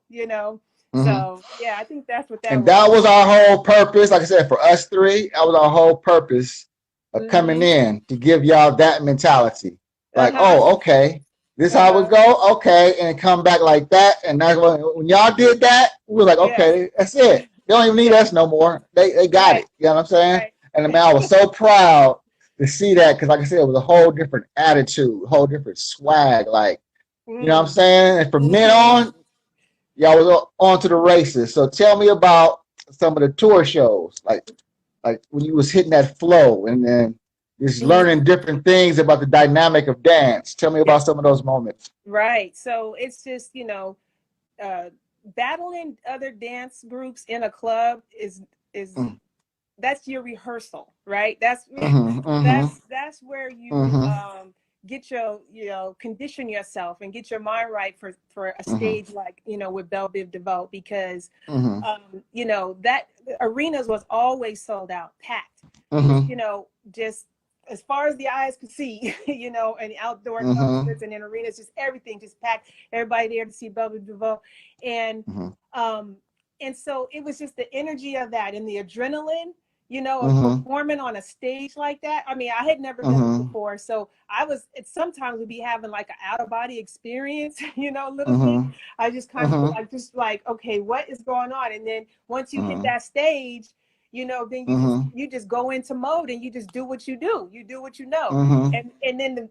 So yeah, I think that's what that was. And that was our whole purpose. Like I said, for us 3, that was our whole purpose of coming in to give y'all that mentality. Like, oh, okay, this how it go, okay, and come back like that. And that's when y'all did that, we were like, okay, that's it. They don't even need us no more. They got it. You know what I'm saying? Right. And I mean, I was so proud to see that because, like I said, it was a whole different attitude, whole different swag. Like, you know what I'm saying? And from then on, y'all was on to the races. So tell me about some of the tour shows, like when you was hitting that flow and then just learning different things about the dynamic of dance. Tell me about some of those moments. Right. So it's just, battling other dance groups in a club is that's your rehearsal, right? That's where you get your, condition yourself and get your mind right for a stage like, with Belle Biv DeVoe, because, that arenas was always sold out, packed. It was, just as far as the eyes could see, and outdoor concerts and in arenas, just everything just packed, everybody there to see Belle Biv DeVoe. And so it was just the energy of that and the adrenaline, of performing on a stage like that. I mean, I had never done it before. So sometimes would be having like an out of body experience, a little bit. I just kind of like, okay, what is going on? And then once you hit that stage, then you just go into mode and you just do what you do. You do what you know. And then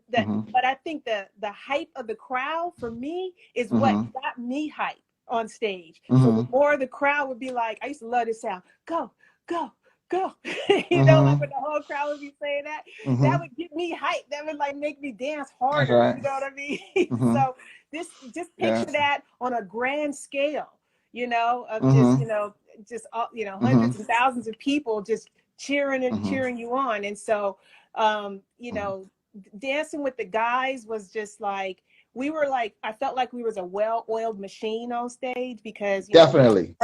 but I think the hype of the crowd for me is what got me hyped on stage. So the more the crowd would be like, I used to love this sound, go, go, go. Like when the whole crowd would be saying that, that would get me hyped. That would like make me dance harder. Right. You know what I mean? So just picture that on a grand scale, of just hundreds and thousands of people just cheering and cheering you on. And so dancing with the guys was just like, I felt like we was a well-oiled machine on stage, because definitely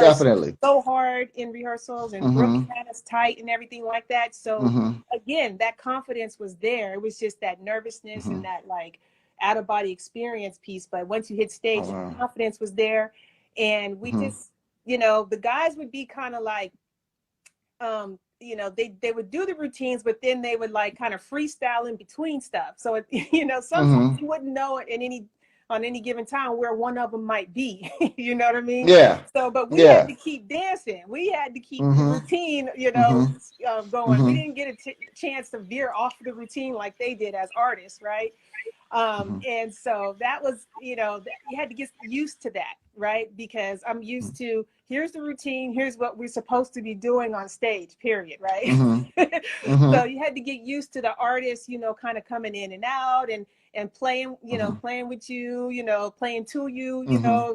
so hard in rehearsals, and Brooke had us tight and everything like that. So again, that confidence was there. It was just that nervousness and that like out of body experience piece. But once you hit stage, the confidence was there, and we just, the guys would be kind of like, they would do the routines, but then they would like kind of freestyle in between stuff. So, sometimes you wouldn't know it on any given time where one of them might be, you know what I mean? Yeah. So, but we had to keep dancing. We had to keep the routine, going. We didn't get a chance to veer off the routine like they did as artists, right? And so that was, you had to get used to that, right? Because I'm used to, here's the routine, here's what we're supposed to be doing on stage, period, right? So you had to get used to the artists, kind of coming in and out and playing, playing with you, playing to you,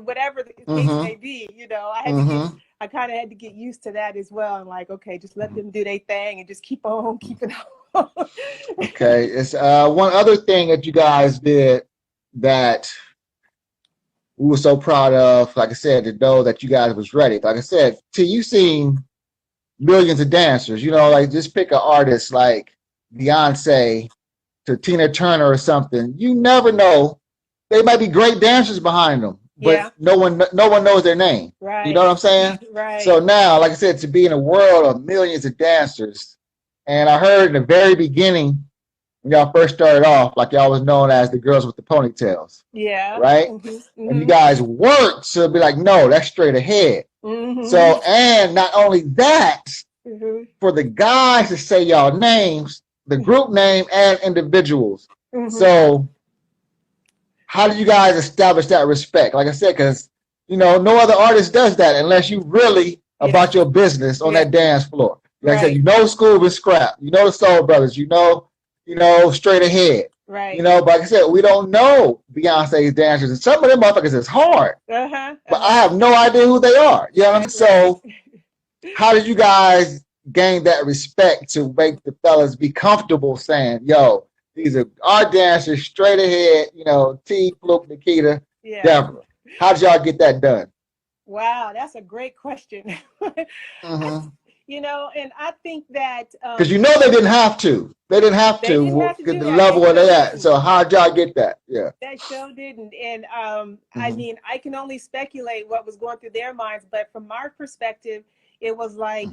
whatever the case may be, I kind of had to get used to that as well. And like, okay, just let them do their thing and just keep on keeping on. Okay. It's one other thing that you guys did that we were so proud of, like I said, to know that you guys was ready. Like I said, till you seen millions of dancers, like just pick an artist like Beyonce to Tina Turner or something. You never know. They might be great dancers behind them, but no one knows their name. Right. You know what I'm saying? Right. So now, like I said, to be in a world of millions of dancers, and I heard in the very beginning, when y'all first started off, like y'all was known as the girls with the ponytails. Yeah. Right? And you guys worked to be like, no, that's straight ahead. So, and not only that, for the guys to say y'all names, the group name and individuals. So how do you guys establish that respect? Like I said, because, no other artist does that unless you really about your business on that dance floor. Like I said, School and Scrap, the Soul Brothers, Straight Ahead. Right. But like I said, we don't know Beyonce's dancers, and some of them motherfuckers is hard. But I have no idea who they are. You know what I mean? So how did you guys gain that respect to make the fellas be comfortable saying, yo, these are our dancers, Straight Ahead, T, Fluke, Nikita, Deborah. How did y'all get that done? Wow, that's a great question. And I think that because they didn't have to. They didn't have to get the level of that. So how'd y'all get that? Yeah. That show didn't. And I mean, I can only speculate what was going through their minds, but from our perspective, it was like,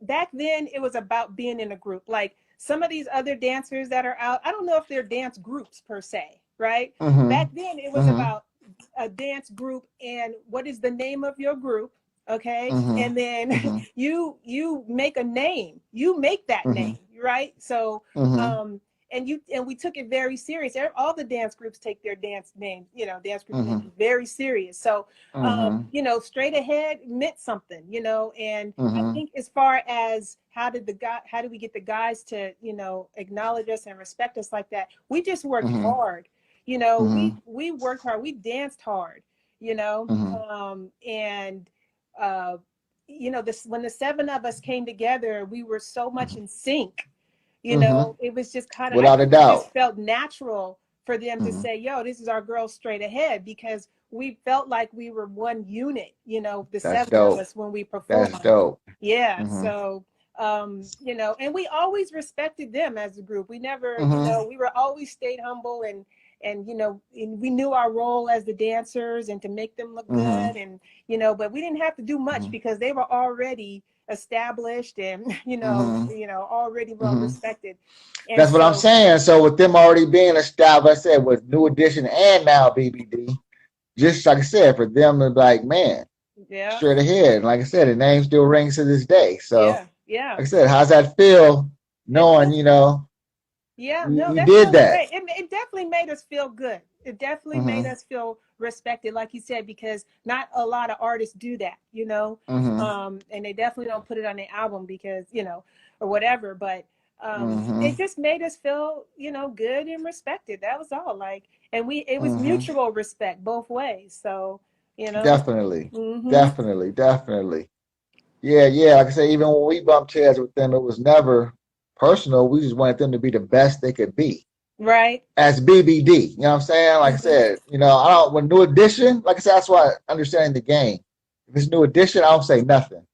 back then it was about being in a group. Like some of these other dancers that are out, I don't know if they're dance groups per se, right? Back then it was about a dance group and what is the name of your group? Okay. And then you make a name, you make that name, right? So, and we took it very serious. All the dance groups take their dance name, dance group names very serious. So, Straight Ahead meant something, and I think as far as how do we get the guys to, acknowledge us and respect us like that? We just worked hard, we worked hard, we danced hard, and when the seven of us came together, we were so much in sync You know, it was just kind of, Without a it doubt. just felt natural for them to say, yo, this is our girl Straight Ahead, because we felt like we were one unit, you know, the That's 7 of dope. us when we performed. That's dope. Yeah. So, you know, and we always respected them as a group. We never, you know, we were always stayed humble and, you know, and we knew our role as the dancers and to make them look good. And, you know, but we didn't have to do much because they were already established and, you know, already well respected. And that's what I'm saying. So with them already being established, I said, with New Edition and now BBD, just like I said, for them to be like, man, Straight Ahead. Like I said, the name still rings to this day. So like I said, how's that feel knowing, you know, we did that? It definitely made us feel good. It definitely made us feel respected, like you said, because not a lot of artists do that, you know, and they definitely don't put it on their album because, you know, or whatever, but it just made us feel, you know, good and respected. That was all. Like, and it was mutual respect both ways. So, you know, definitely. Yeah. Like I say, even when we bumped heads with them, it was never personal. We just wanted them to be the best they could be. Right. As BBD, you know what I'm saying? Like I said, you know, when New Edition, like I said, that's why understanding the game. If it's New Edition, I don't say nothing.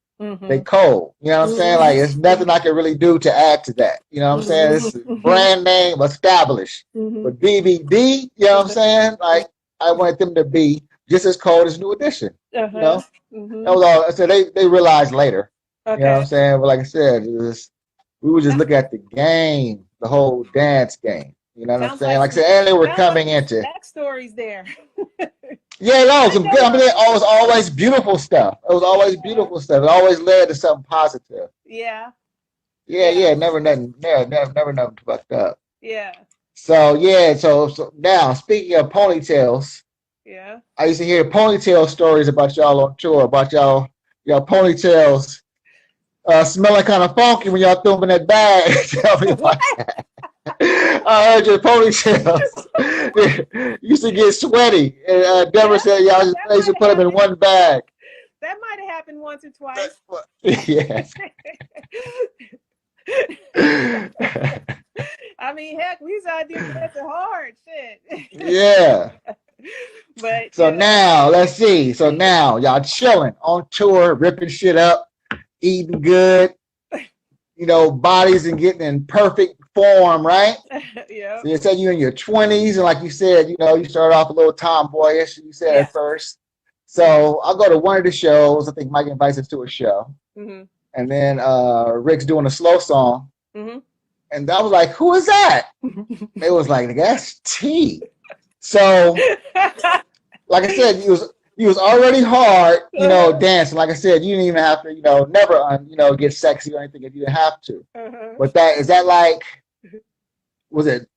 They cold. You know what I'm saying? Like, there's nothing I can really do to add to that. You know what I'm saying? It's brand name established. But BBD, you know what I'm saying? Like, I wanted them to be just as cold as New Edition. You know? That was all. I said they realized later. You know what I'm saying? But like I said, we would just look at the game, the whole dance game. You know what I'm saying? Like I said, and they were coming into backstories there. Yeah, no, some good. I mean, it was always beautiful stuff. It was always beautiful stuff. It always led to something positive. Yeah. Never nothing fucked up. Yeah. So yeah, so now speaking of ponytails, I used to hear ponytail stories about y'all on tour, about y'all ponytails smelling kind of funky when y'all threw them in that bag. Tell me about that. I heard your ponytails used to get sweaty. And Deborah said y'all should put them in one bag. That might have happened once or twice. Yes. I mean, heck, we was out there dancing hard, shit. Yeah. But so now, let's see. So now y'all chilling on tour, ripping shit up, eating good, you know, bodies and getting in perfect form, right? Yeah. So you said you're in your 20s, and like you said, you know, you started off a little tomboyish, you said at first. So I'll go to one of the shows. I think Mike invites us to a show. And then Rick's doing a slow song. And I was like, who is that? It was like, that's T. So, like I said, you was already hard, you know, dancing. Like I said, you didn't even have to, you know, never, you know, get sexy or anything if you didn't have to. But is that like, was it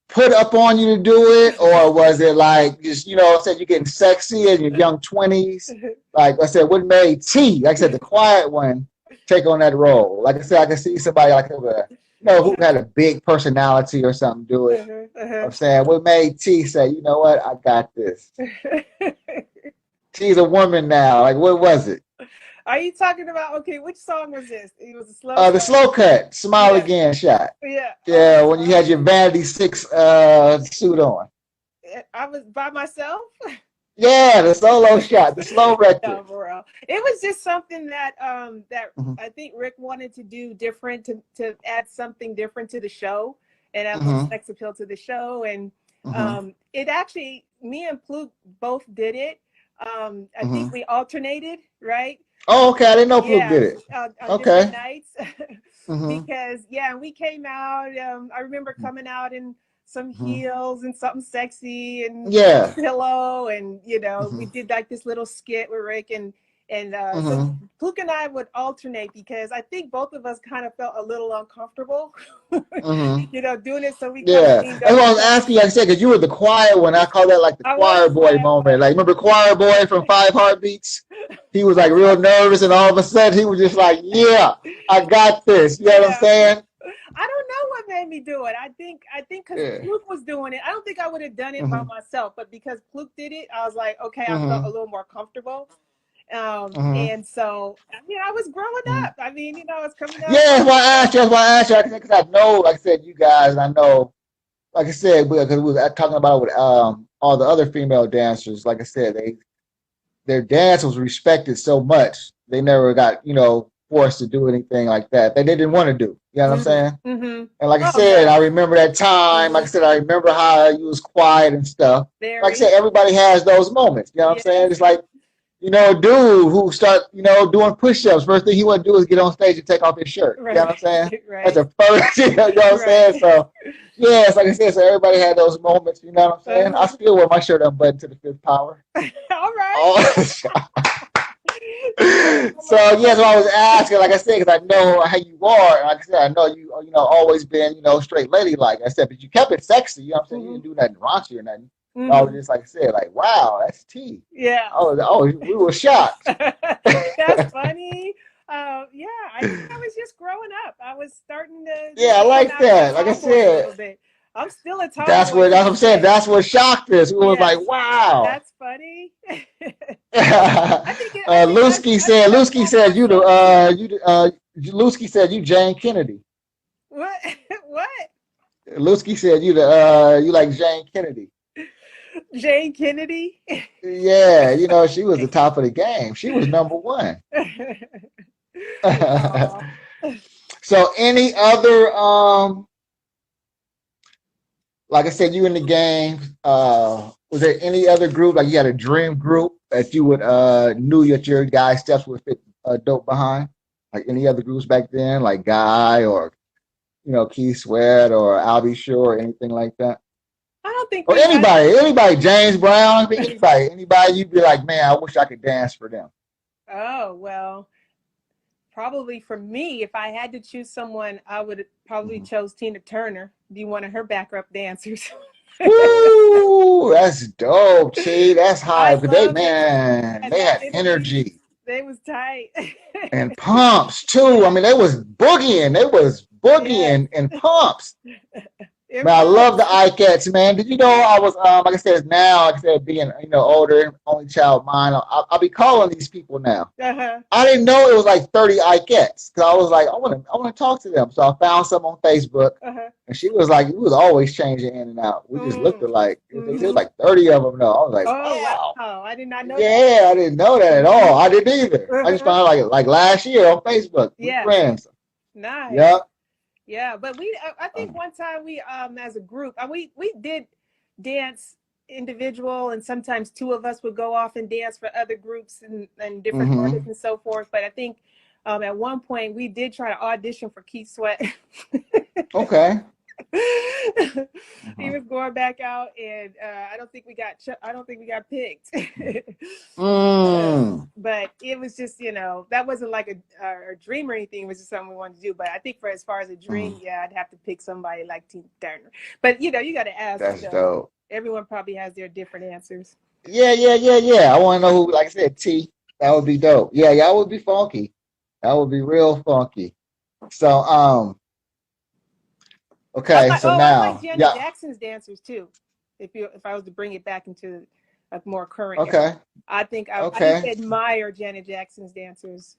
put up on you to do it, or was it like just, you know, said you're getting sexy in your young 20s? Like I said, what made T, like I said, the quiet one, take on that role? Like I said, I can see somebody like who had a big personality or something do it. I'm saying, what made T say, you know what, I got this? T's a woman now. Like, what was it? Are you talking about, okay, which song was this? It was a slow the slow cut, Smile Again shot. Yeah, when you had your Vanity 6 suit on. I was by myself? Yeah, the solo shot, the slow record. No, bro. It was just something that I think Rick wanted to do different, to add something different to the show and add more sex appeal to the show. And it actually, me and Fluke both did it. I think we alternated, right? Oh, okay. I didn't know Fluke did it. On different nights. Because, we came out. I remember coming out in some heels and something sexy and pillow. And, you know, we did like this little skit with Rick. And so Fluke and I would alternate because I think both of us kind of felt a little uncomfortable, you know, doing it. So we that's what I was asking. Like I said, because you were the choir one. I call that like the choir boy moment. Like, remember Choir Boy from 5 Heartbeats? He was like real nervous, and all of a sudden he was just like, "Yeah, I got this." You know what I'm saying? I don't know what made me do it. I think because Fluke was doing it. I don't think I would have done it by myself, but because Fluke did it, I was like, okay, I felt a little more comfortable. And so, I was growing up. I mean, I was coming up. Yeah, that's why I asked you. That's why I asked you. Because I know, like I said, you guys, I know, like I said, because we were talking about it with all the other female dancers. Like I said, their dance was respected so much. They never got, forced to do anything like that they didn't want to do. You know what I'm saying? Mm-hmm. And like I said, I remember that time. Like I said, I remember how you was quiet and stuff. Like I said, everybody has those moments. You know what I'm saying? It's like, a dude who start, doing push-ups. First thing he want to do is get on stage and take off his shirt. Right. You know what I'm saying? Right. That's the first, you know what I'm saying? So, yeah, it's like I said, so everybody had those moments. You know what I'm saying? I still wear my shirt unbuttoned to the fifth power. All right. So yes, I was asking, like I said, because I know how you are. And like I said, I know you, always been, straight lady, like I said, but you kept it sexy. You know what I'm saying? You didn't do nothing raunchy or nothing. I was just like I said, like, wow, that's T. Yeah. We were shocked. That's funny. I was just growing up. I was starting to. Yeah, I like that. Like I said, I'm still a tomboy. That's what I'm saying. That's what shocked us. We was like, wow. That's funny. Lusky said you Jane Kennedy. What? What? Lusky said you like Jane Kennedy. Jane Kennedy? Yeah, she was the top of the game. She was number one. So any other like I said, you in the game, was there any other group, like you had a dream group that you would knew that your guys' steps would fit dope behind? Like any other groups back then, like Guy or Keith Sweat or Albie Shore or anything like that? I don't think or anybody, James Brown, anybody you'd be like, man, I wish I could dance for them. Oh, well, probably for me, if I had to choose someone, I would probably chose Tina Turner, be one of her backup dancers. Woo, that's dope, T. That's high. But they had energy. They was tight. And pumps too. I mean, they was boogieing. And pumps. Man, I love the Ikettes, man. Did you know I was like I said, now, like I said, being older, only child mine, I'll be calling these people now. I didn't know it was like 30 Ikettes, because I was like, I want to talk to them. So I found some on Facebook, and she was like, it was always changing in and out. We just looked alike. There was like 30 of them though. I was like, wow. I did not know. Yeah, I didn't know that at all. I didn't either. I just found out like last year on Facebook. Yeah. Friends. Nice. Yeah. Yeah, but I think one time we as a group, we did dance individual, and sometimes two of us would go off and dance for other groups and different artists and so forth. But I think at one point we did try to audition for Keith Sweat. Okay. He was going back out, and I don't think we got picked. But it was just, that wasn't like a dream or anything. It was just something we wanted to do. But I think as far as a dream, I'd have to pick somebody like Tina Turner. But you got to ask. That's dope. Everyone probably has their different answers. Yeah. I want to know who, like I said, T. That would be dope. Yeah, that would be funky. That would be real funky. So, okay, so now, I like Janet Jackson's dancers too. If I was to bring it back into a more current era, I think I admire Janet Jackson's dancers.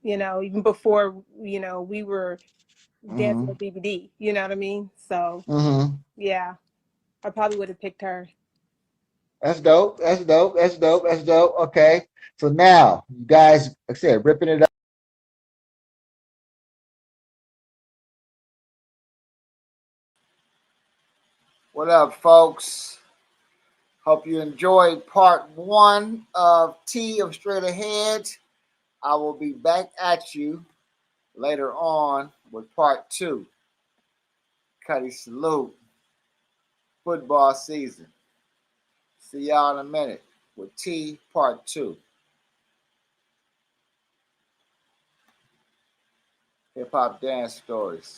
Even before we were dancing with BBD. You know what I mean? So yeah, I probably would have picked her. That's dope. Okay, so now you guys, like I said, ripping it up. What up, folks? Hope you enjoyed part 1 of T of Straight Ahead. I will be back at you later on with part 2. Cutty Salute. Football season. See y'all in a minute with T part 2. Hip Hop Dance Stories.